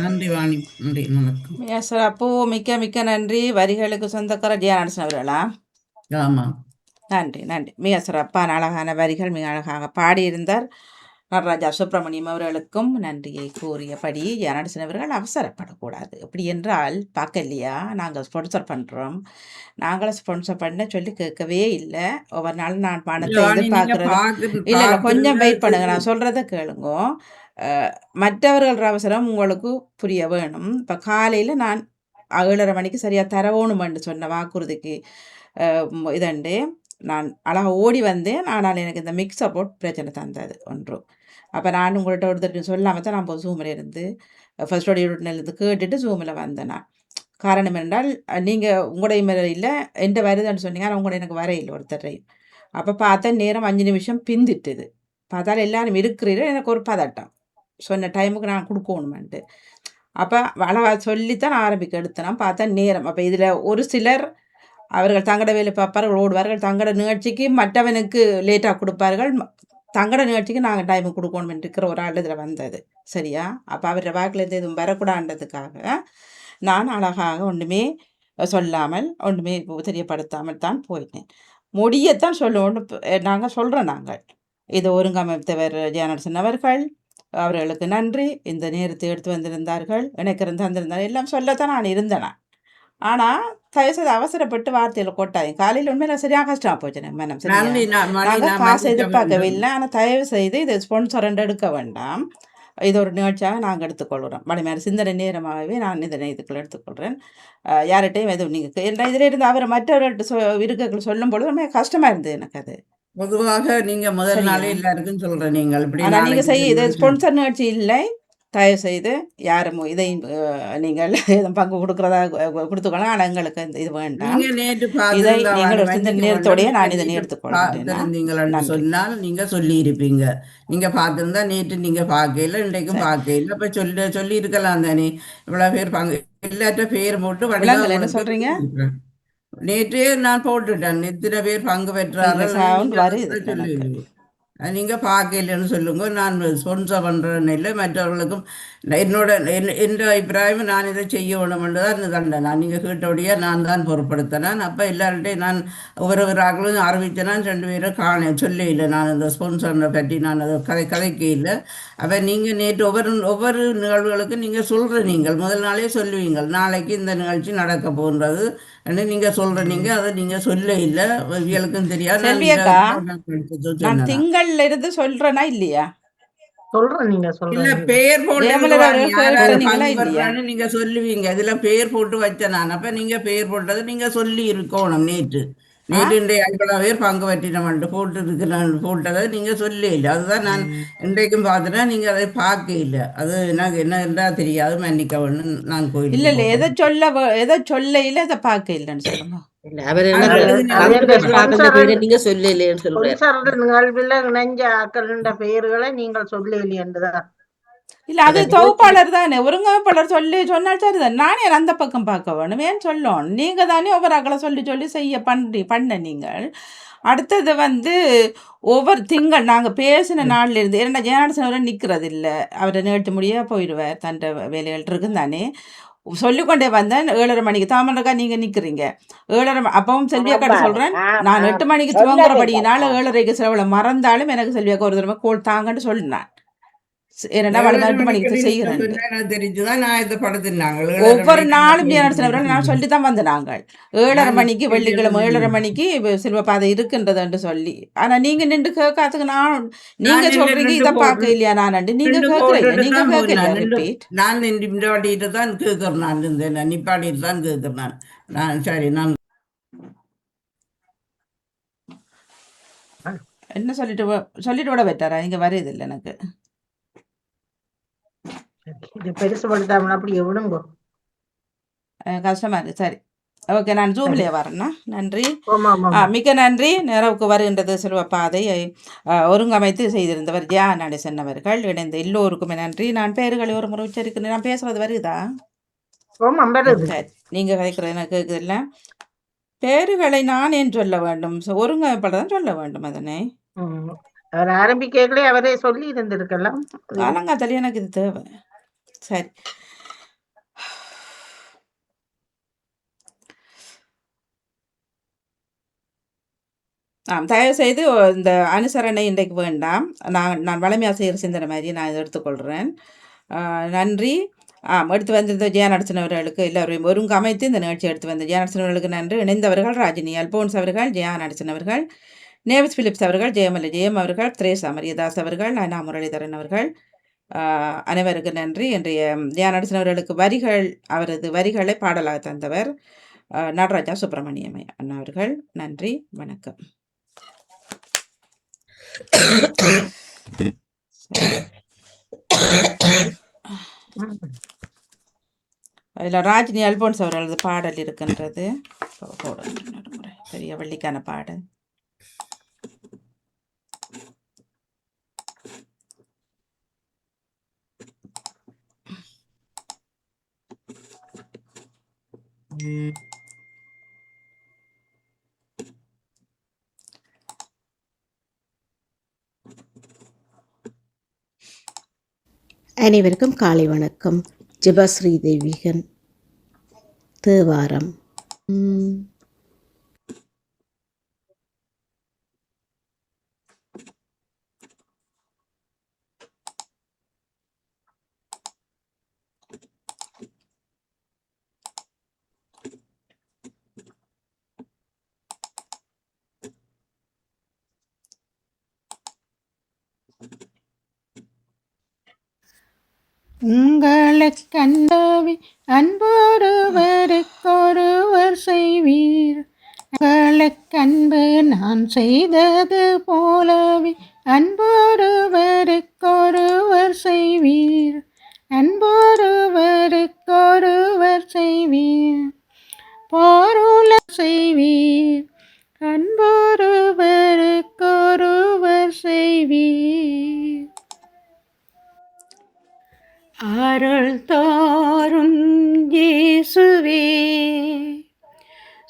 நன்றி வாணி, நன்றி, வணக்கம். Yes sir. அப்போ மிக்க மிக்க நன்றி. வரிகளுக்கு சொந்தக்கார ஜெயநாதன் அவர்களா? ஆமாம், நன்றி நன்றி. மிக சிறப்பான அழகான வரிகள் மிக அழகாக பாடியிருந்தார். நடராஜா சுப்பிரமணியம் அவர்களுக்கும் நன்றியை கூறியபடி ஜெயநாதன் அவர்கள் அவசரப்படக்கூடாது. எப்படி என்றால் பார்க்கலையா, நாங்கள் ஸ்பான்சர் பண்ணுறோம், நாங்களும் ஸ்பான்சர் பண்ண சொல்லி கேட்கவே இல்லை. ஒவ்வொரு நாளும் நான் பணத்தை வாணி, நீங்க எதிர்பார்க்குறது இல்லை. கொஞ்சம் வெயிட் பண்ணுங்க, நான் சொல்கிறத கேளுங்க. மற்றவர்கள் அவசரம் உங்களுக்கு புரிய வேணும். இப்போ காலையில் நான் 7:30 மணிக்கு சரியாக தரவோணுமென்று சொன்ன வாக்குறுதிக்கு இதண்டு நான் அழகாக ஓடி வந்தேன். ஆனால் எனக்கு இந்த மிக்ஸ் சப்போர்ட் பிரச்சனை தந்தது ஒன்று. அப்போ நான் உங்கள்கிட்ட ஒருத்தர் சொல்லாமல் தான் நான் ஜூமில் இருந்து ஃபர்ஸ்ட் இருந்து கேட்டுட்டு ஜூமில் வந்தேன். நான் காரணம் என்றால் நீங்கள் உங்களுடைய மேலே இல்லை எந்த வருதுன்னு சொன்னீங்க, ஆனால் உங்களோட எனக்கு வர இல்லை ஒருத்தரையும். அப்போ பார்த்தா நேரம் 5 நிமிஷம் பிந்திட்டுது. பார்த்தாலும் எல்லாரும் இருக்கிறீர்கள், எனக்கு ஒரு பதட்டம், சொன்ன டைமுக்கு நான் கொடுக்கணுமென்ட்டு. அப்போ அழகாக சொல்லித்தான் நான் ஆரம்பிக்க எடுத்தேன். பார்த்தா நேரம் அப்போ இதில் ஒரு சிலர் அவர்கள் தங்கட வேலை பார்ப்பார்கள், ஓடுவார்கள், தங்கட நிகழ்ச்சிக்கு மற்றவனுக்கு லேட்டாக கொடுப்பார்கள், தங்கட நிகழ்ச்சிக்கு நாங்கள் டைமுக்கு கொடுக்கணும் இருக்கிற ஒரு ஆள் இதில் வந்தது. சரியா? அப்போ அவரோட வாக்கில் எதுவும் வரக்கூடாதுன்றதுக்காக நான் அழகாக ஒன்றுமே சொல்லாமல் ஒன்றுமே தெரியப்படுத்தாமல் தான் போயிட்டேன். முடியத்தான் சொல்லுவோன்னு நாங்கள் சொல்கிறோம். நாங்கள் இது ஒருங்கமைத்தவர் ஜெயநாதன் அவர்கள், அவர்களுக்கு நன்றி. இந்த நேரத்தை எடுத்து வந்திருந்தார்கள், எனக்கு தந்திருந்தார்கள், எல்லாம் சொல்லத்தான் நான் இருந்தேன். ஆனால் தயவுசெய்து அவசரப்பட்டு வார்த்தையில் கொட்டாதீங்க. காலையில் உண்மையில சரியாக கஷ்டமாக போச்சு எனக்கு மனம். சரியா? நாங்கள் காசு எதிர்பார்க்கவே இல்லை. ஆனால் தயவு செய்து இது ஸ்பான்சர் எடுக்க வேண்டாம். இது ஒரு நிகழ்ச்சியாக நாங்கள் எடுத்துக்கொள்கிறோம். மணிமேல சிந்தனை நேரமாகவே நான் இதனை இதுக்குள்ள எடுத்துக்கொள்கிறேன். யார்கிட்டையும் எதுவும் நீங்கள் என்ன இதில் இருந்து அவரை மற்றவர்கள்ட்ட இருக்கைகள் சொல்லும் பொழுது ரொம்ப கஷ்டமாக இருந்தது எனக்கு. அது பொதுவாக நீங்க முதல் சரியா? நாளே எல்லாருக்கும் சொல்ற நீங்கள் இப்படி ஆனால் நீங்கள் நாளைக்கு செய்ய இது நிகழ்ச்சி ஸ்பான்சர் நிகழ்ச்சி இல்லை. தயவு செய்து யாரும் இதையும் நீங்கள் எதுவும் பங்கு கொடுக்குறதா கொடுத்துக்கலாம். ஆனால் எங்களுக்கு இது வேண்டாம். நீங்க நேற்று இதை பார்த்திருந்தா நீங்கள் ஒரு சிந்தனை மன்னிக்க வேண்டும். நேரத்தோடய நான் நீங்க இதை நேற்று எடுத்துக்கொள்கிறேன். பார்த்திருந்தீங்கள் நன்றி. சொன்னால் நீங்க சொல்லி இருப்பீங்க. நீங்க பார்த்திருந்தா நேற்று நீங்க பார்க்கல, இன்றைக்கும் சரி, பார்க்கல. அப்ப சொல்லி இருக்கலாம் தானே. இவ்வளவு பேர் பங்கு எல்லாற்ற பேர் போட்டு வடிவா விலங்கல் என்ன உங்களுக்கு சொல்றீங்க? சொல்லியிருக்கிறேன். நேற்றே நான் போட்டுட்டேன், இத்தனை பேர் பங்கு இந்த பெற்றார்கள், சவுண்ட் நீங்க வருது அதை எனக்கு. சொல்லி நீங்கள் பார்க்கலன்னு சொல்லுங்க. நான் ஸ்பான்சர் பண்ணுறேன்னு இல்லை, மற்றவர்களுக்கும் என்னோட என் அபிப்பிராயம் நான் இதை செய்ய வேணுமென்று தான் கண்டேன். நான் நீங்கள் கேட்டபடியே நான் தான் பொருட்படுத்தினேன். அப்போ எல்லார்ட்டையும் நான் ஒவ்வொரு ஆக்களும் அறிவித்தேன். 2 பேரும் சொல்ல இல்லை. நான் இந்த ஸ்பான்சரை பற்றி நான் அதை கதைக்க இல்லை. அப்போ நீங்கள் நேற்று ஒவ்வொரு நிகழ்வுகளுக்கும் நீங்கள் சொல்கிற, நீங்கள் முதல் நாளே சொல்லுவீங்க நாளைக்கு இந்த நிகழ்ச்சி நடக்க போன்றது நீங்க சொல்றீங்க. அதை நீங்க சொல்ல இல்ல, இவங்களுக்கும் தெரியாது. செல்வியக்கா, நான் திங்கள்ல இருந்து சொல்றேனா இல்லையா? சொல்றேன், நீங்க இல்ல சொல்றேன். பேர் போட்டு ஜெயமலர் அவர்கள் கேட்டீங்களா இல்லையா? பங்குபடுறான்னு நீங்க சொல்லுவீங்க. இதுல பேர் போட்டு வச்ச நான். அப்ப நீங்க பேர் போட்டது நீங்க சொல்லி இருக்கணும். நேற்று இன்றைய 50 பேர் பங்கு பற்றினோம்ட்டு போட்டு இருக்கிறான் போட்டதை நீங்க சொல்ல இல்லை. அதுதான் நான் இன்றைக்கும் பார்த்தேன்னா நீங்க அதை பார்க்க இல்லை. அது எனக்கு என்ன என்றா தெரியாது, மன்னிக்க வேணும். நான் இல்ல கோயிலுக்கு இல்ல, போவேன். எதை சொல்ல இல்ல, எதை பார்க்க இல்லைன்னு சொல்லுங்க. இல்ல, அவர் என்ன அது அவருடைய நான் பங்கு பெற்றாக்கள ஸ்பான்சர் பேரை நீங்க சொல்லலைன்னு சொல்றாரு. ஸ்பான்சர் நிகழ்வில் இணைஞ்ச ஆக்களின் பெயர்களை நீங்கள் சொல்லலையே என்றுதான். இல்ல, அது தொகுப்பாளர் தானே, ஒருங்கமைப்பாளர் சொன்னால் சரிதான். நானே அந்த பக்கம் பார்க்க வேணும், ஏன் சொல்லணும்? நீங்க தானே ஒவ்வொரு ஆக்களை சொல்லி செய்ய பண்ண நீங்கள். அடுத்தது ஒவ்வொரு திங்கள் நாங்கள் பேசின நாள்ல இருந்து ஏன்னா ஜெயநாதன் அவரை நிற்கிறது இல்லை, அவரை நேற்று முடிய போயிடுவார், தன் வேலைகள் இருக்குன்னு தானே சொல்லிக்கொண்டே வந்தேன். 7:30 மணிக்கு தாமரக்கா நீங்க நிக்கிறீங்க 7:30. அப்பவும் செல்வியாக்காட்ட சொல்றேன், நான் 8 மணிக்கு துவங்குறபடியினால 7:30க்கு சிலவளை மறந்தாலும் எனக்கு செல்வியாக்கா ஒரு தடவை கோல் தாங்கன்னு சொல்லினான். என்னடா 8 மணிக்கு செய்கிறேன். தெரிஞ்சுதான் நான் இந்த படத்தினாங்க ஒவ்வொரு நாளும் ஜெயநாதன் நான் சொல்லி தான் வந்து நாங்கள் 7:30 மணிக்கு வெள்ளிக்கிழமை 7:30 மணிக்கு சில்வ பாதை இருக்குன்றதுன்னு சொல்லி. ஆனா நீங்க நின்று கேட்காதுக்கு நீங்க சொல்றீங்க இதை பார்க்க இல்லையா? நான் நீங்க கேட்கறீங்க, நீங்க கேட்கல. ரிப்பீட் நான் நிப்பாட்டிட்டு தான் கேட்கறேன். நான் இருந்தேன் நிப்பாட்டிட்டு தான் கேட்கறேன். நான் சரி நான் என்ன சொல்லிட்டு விட பெற்றாரா? இங்க வருது இல்லை எனக்கு. இது பெருசுபடுத்தாமல் அப்படி எவ்வளோ கஷ்டமா இருக்கு. சரி, ஓகே, நான் ஜூம்லேயே வரேன்னா. நன்றி, ஆமா ஆமா மிக்க நன்றி. நிறைவுக்கு வருகின்றது சிறுவ பாதையை ஒருங்கமைத்து செய்திருந்தவர் ஜியா நடேசன் அவர்கள். இணைந்த எல்லோருக்குமே நன்றி. நான் பேர்களை ஒரு முறை உச்சரிக்கிறேன். நான் பேசுறது வருதா? சரி, நீங்க கேட்கறது எனக்கு கேட்குது இல்லை. பேருகளை நான் ஏன் சொல்ல வேண்டும்? ஒருங்கமைப்பாளர் சொல்ல வேண்டும் அதனை. அவர் ஆரம்பிக்கலே அவரே சொல்லி இருந்திருக்கலாம். காலங்காத்தாலே எனக்கு இது தேவை. சரி, தயவு செய்து இந்த அனுசரணை இன்றைக்கு வேண்டாம். நான் வளமையாக செய்கிற சிந்தனை மாதிரி நான் இதை எடுத்துக்கொள்கிறேன். நன்றி. எடுத்து வந்திருந்த ஜெயநாதன் அவர்களுக்கு எல்லோரையும் ஒருங்கமைத்து இந்த நிகழ்ச்சி எடுத்து வந்த ஜெயநாதன் அவர்களுக்கு நன்றி. இணைந்தவர்கள் ராஜினி அல்போன்ஸ் அவர்கள், ஜெயநாதன் அவர்கள், நேவிஸ் பிலிப்ஸ் அவர்கள், ஜெயம் அவர்கள், திரேசா மரியதாஸ் அவர்கள், அண்ணா முரளிதரன் அவர்கள், அனைவருக்கு நன்றி. இன்றைய ஜெயநாதன் அவர்களுக்கு அவரது வரிகளை பாடலாக தந்தவர் நடராஜா சுப்பிரமணியம் அண்ணா அவர்கள். நன்றி, வணக்கம். அதில் ராஜினி அல்போன்ஸ் அவர்களது பாடல் இருக்கின்றது. பெரிய வள்ளிக்கான பாடல். அனைவருக்கும் காலை வணக்கம். ஜெபஸ்ரீ தேவிகன், தேவாரம். உங்களுக்கு அன்பொருவருக்கொருவர் செய்வீர். உங்களுக்கு அன்பு நான் செய்தது போலவே அன்பொருவருக்கொருவர் செய்வீர். அன்பொருவருக்கொருவர் செய்வீர். பொருள செய்வீர். அன்பொருவருக்கொருவர் செய்வீர். அருள் தோறும் இயேசுவே,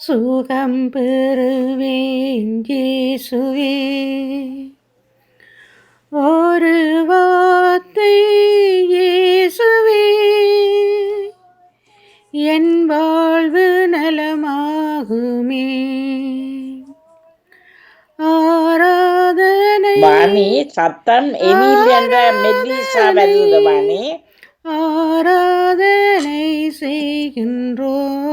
சுகம் பெறுவேன் இயேசுவே. ஒரு வார்த்தை இயேசுவே, என் வாழ்வு நலமாகுமே. ஆராதனை வாணி சத்தம் எமில் என்ற மெல்லிசா வருது வாணி. ஆராதனை செய்கின்றோம்.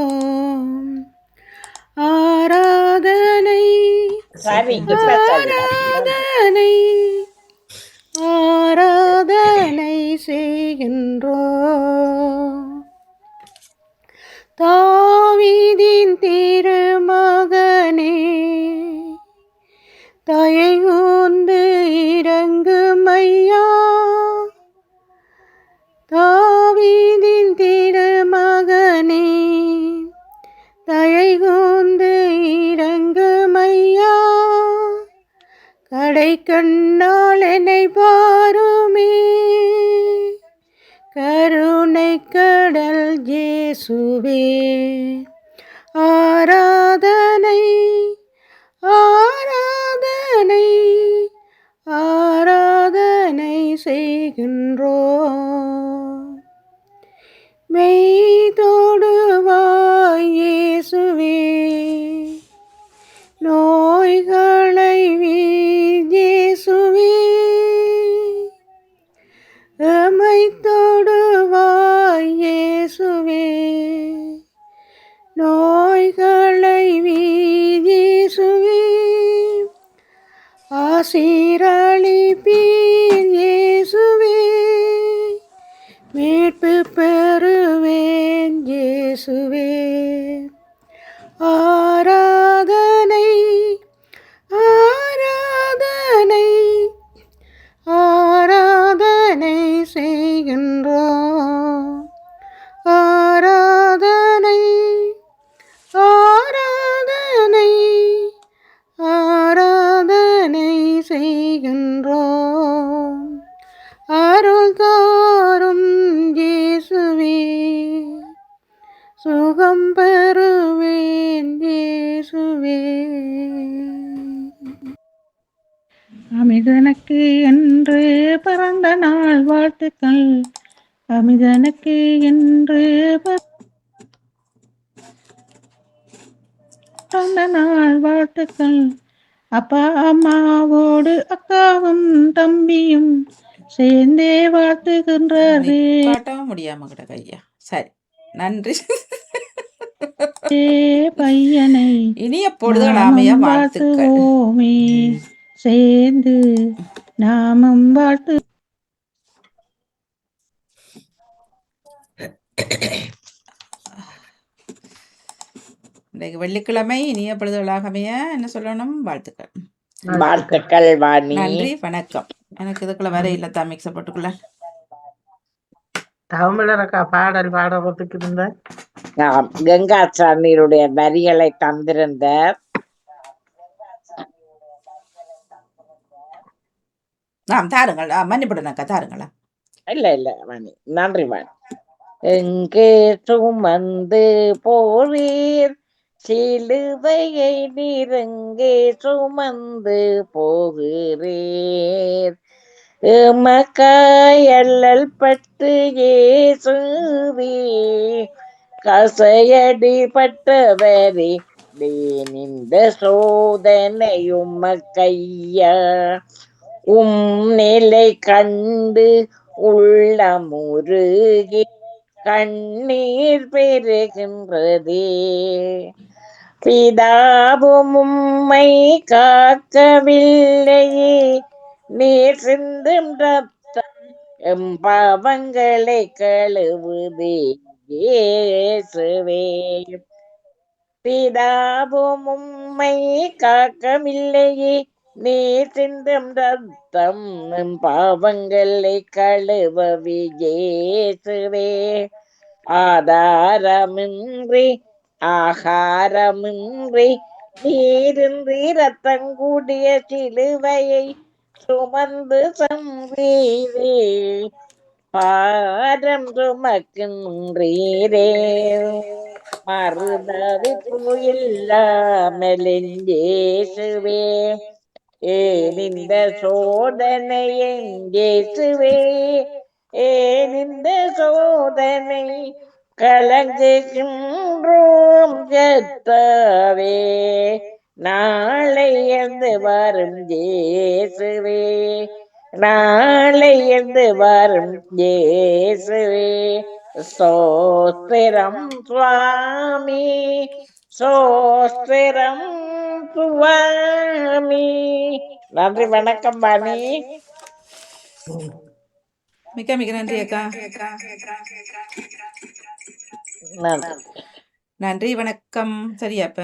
ஆராதனை சரி இப்ப சரி. ஆராதனை ஆராதனை செய்கின்றோம். தாவீதின் திருமகனே, தயை கூர்ந்து இறங்கும் ஐயா. தாவீதின் திருமகனே, தயை கூர்ந்து இறங்கும் ஐயா. கடை கண்ணால் என்னை பாருமே, கருணை கடல் இயேசுவே. ஆராதனை ஆராதனை ஆராதனை செய்கின்றோம். மெய் தொடுவாய் இயேசுவே, நோய்களை இயேசுவே. எமை தொடுவாய் இயேசுவே, நோய்களை இயேசுவே. ஆசீரளிப்பீர் இயேசுவே, மீட்பு பெறுவேன் இயேசுவே. ஆராதனை ஆராதனை ஆராதனை செய்கின்றோம். ஆராதனை ஆராதனை ஆராதனை செய்கின்றோம். அருள் தாரும் இயேசுவே, சுகம் பெறுவேன் இயேசுவே. அமிதனுக்கு என்று பிறந்த நாள் வாழ்த்துக்கள். அமிதனுக்கு என்று பிறந்த நாள் வாழ்த்துக்கள். அப்பா அம்மாவோடு அக்காவும் தம்பியும் சேர்ந்தே வாழ்த்துகின்றாரே. பாட்டவும் முடியாம கிடக்க ஐயா. சரி, நன்றி. பையனை இனிய பொழுதுகள் அமைய வாழ்த்துக்கள். வாழ்த்துவோமே, சேர்ந்து நாமும் வாழ்த்து. இன்றைக்கு வெள்ளிக்கிழமை இனிய பொழுதுகளாக அமைய என்ன சொல்லணும்? வாழ்த்துக்கள். வாழ்த்துக்கள் வாணி. நன்றி, வணக்கம். எனக்கு இதுக்குள்ள வர இல்ல தான் மிக்ஸ போட்டுக்குள்ள தமிழரக்கா பாடல் பாடுறதுக்கு இருந்த கங்கா சாமியுடைய வரிகளை தந்திருந்தார். தாருங்கள். மன்னிப்படுனாக்கா தாருங்களா? இல்ல வாணி, நன்றி வாணி. எங்கே சுமந்து போவீர் சிலுவையை நீரெங்கே சுமந்து போகிறீர். எமக்காய் அல்லல் பட்டு இயேசுவே, கசையடி பட்டவரே இந்த சோதனை உமக்கையா. நிலை கண்டு உள்ளமுருகி கண்ணீர் பெறுகின்றதே. பிதாவும் உம்மை காக்கவில்லையே, நீர் சிந்தும் ரத்தம் எம்பாவங்களை கழுவுதே இயேசுவே. பிதாவும் உம்மை காக்கவில்லையே, நீர் சிந்தும் ரத்தம் பாவங்களை கழுவவே இயேசுவே. ஆதாரமின்றி ஆகாரமின்றி நீரின்றி ரத்தம் கூடிய சிலுவையை சுமந்து சம்பீரே, பாரம் சுமக்கின்றீரே. மறுதவிப்பு இல்லாமல் இயேசுவே, ஏன் இந்த சோதனை என் இயேசுவே, ஏன் இந்த சோதனை கலங்குகின்றோம் கர்த்தாவே, நாளை என்று வரும் இயேசுவே, நாளை என்று வரும் இயேசுவே. ஸ்தோத்திரம் சுவாமி, ஸ்தோத்திரம் சுவாமி. நன்றி, வணக்கம் பாணி. மிக்க மிக்க நன்றி அக்கா. நன்றி நன்றி வணக்கம். சரியா அப்ப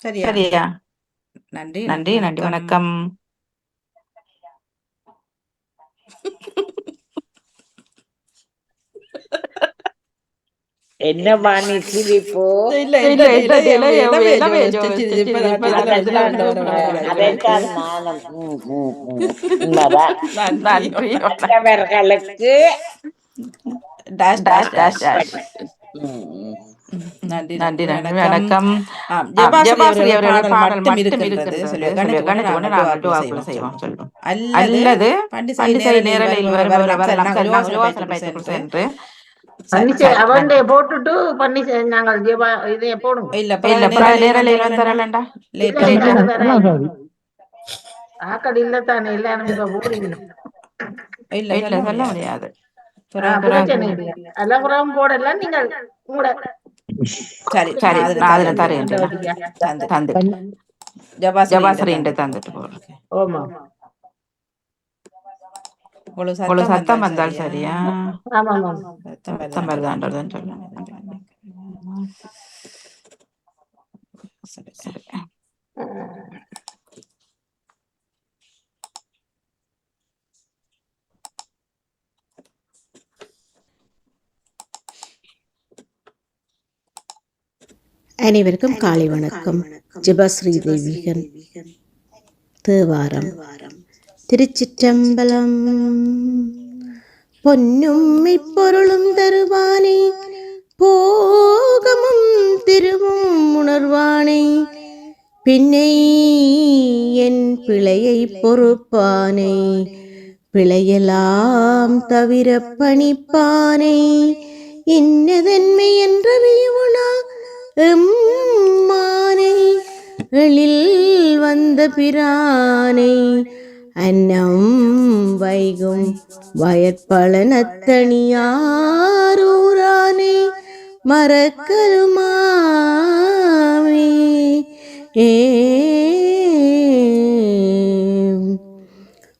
சரியா? சரியா? நன்றி நன்றி நன்றி வணக்கம். என்ன பாணி சிரிப்போ? இல்ல இல்ல இல்ல அதைத்தான் நானும் உண்மைதான். மற்றவர்களுக்கு நன்றி நன்றி நன்றி வணக்கம். ஜெபாஸ்ரீ அவர்கள் பாடல் மட்டும் மட்டும் இருக்கின்றது. இருக்கிறது. கணக்கு நாங்கள் துவாக்குள்ள செய்வோம் சொல்லுவோம். அல்லது அல்லது பண்டிசை பண்டிசை நேரலில் நேரலில் வரலாம். வரலாம். நாங்கள் நாங்கள் யோசனை யோசனை பயிற்சிக்குள் பயிற்சிக்குள் சென்று சென்று அவன்டே போட்டுட்டு பண்ணி நாங்கள் இதை போடுங்க. இல்ல இல்ல நேரலில் வந்துடலண்டா. லேட்டா ஆக்கடி இல்லத்தானே எல்லாரும் இப்ப போடுவீங்க. இல்ல இல்ல சொல்ல முடியாது. பிரச்சனை இல்லை. எல்லாம் புறம் போடலாம். நீங்கள் உங்களோட சரி சரி அதுல நான் அதுல தரேன். தரேன் தந்து ஜபாஸ்ரீ தந்துட்டு போறேன். ஆமா உங்களுக்கு சத்தம் வந்தால் சரியா? ஆமா ஆமா சத்தம் வருதான்றதுன்னு சொல்லலாம். சரி அனைவருக்கும் காலை வணக்கம். ஜெபஸ்ரீ தேவிகன் தேவாரம். திருச்சிற்றம்பலம். பொன்னும் மெய்ப்பொருளும் தருவானே, போகமும் திருவும் உணர்வானே, பின்னை என் பிழையை பொறுப்பானே, பிழையெல்லாம் தவிர பணிப்பானே, இன்னதென்மை என்றறியுவனா எம்மானை, எழில் வந்த பிரானை, அன்னம் வைகும் வயற்பழனத்தணியாரூரானே, மறக்கருமாவே.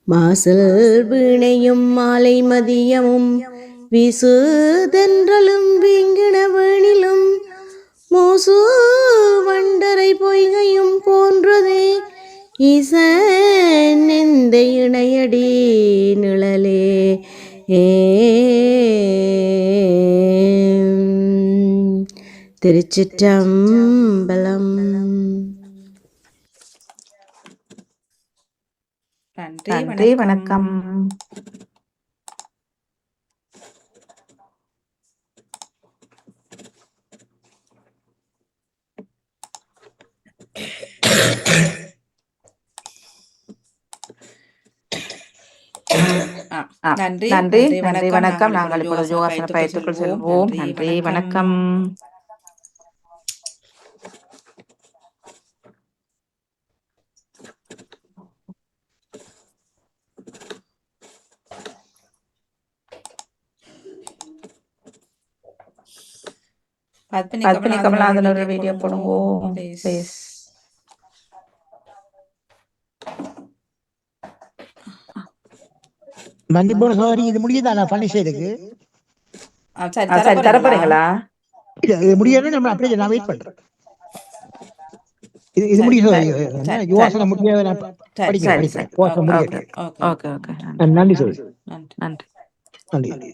மாசல் வீணையும் மாலை மதியமும் விசுதென்றலும் வீங்கின வேணிலும் மூசு வண்டரை பொய்கையும் போன்றதே, ஈசன் எந்த இணையடி நிழலே. திருச்சிற்றம்பலம். நன்றி வணக்கம். நன்றி நன்றி நன்றி வணக்கம். நாங்கள் இப்பொழுது யோகாசன பயிற்சிக்குள் செல்வோம். நன்றி வணக்கம். பத்மினி கமலாதன் ஒரு வீடியோ போடுவோம் ப்ளீஸ். மன்னிப்போடு சோதரி, இது முடியுதா பண்ணி செய்துக்கு? சரி தர போறீங்களா? இது முடியாது. நம்ம அப்படியே நான் வெயிட் பண்றேன். இது முடியும் சோதரி. யோசனை முடியாது. நான் படிக்கிறேன். Okay okay. நன்றி சோதரி. நன்றி. நன்றி.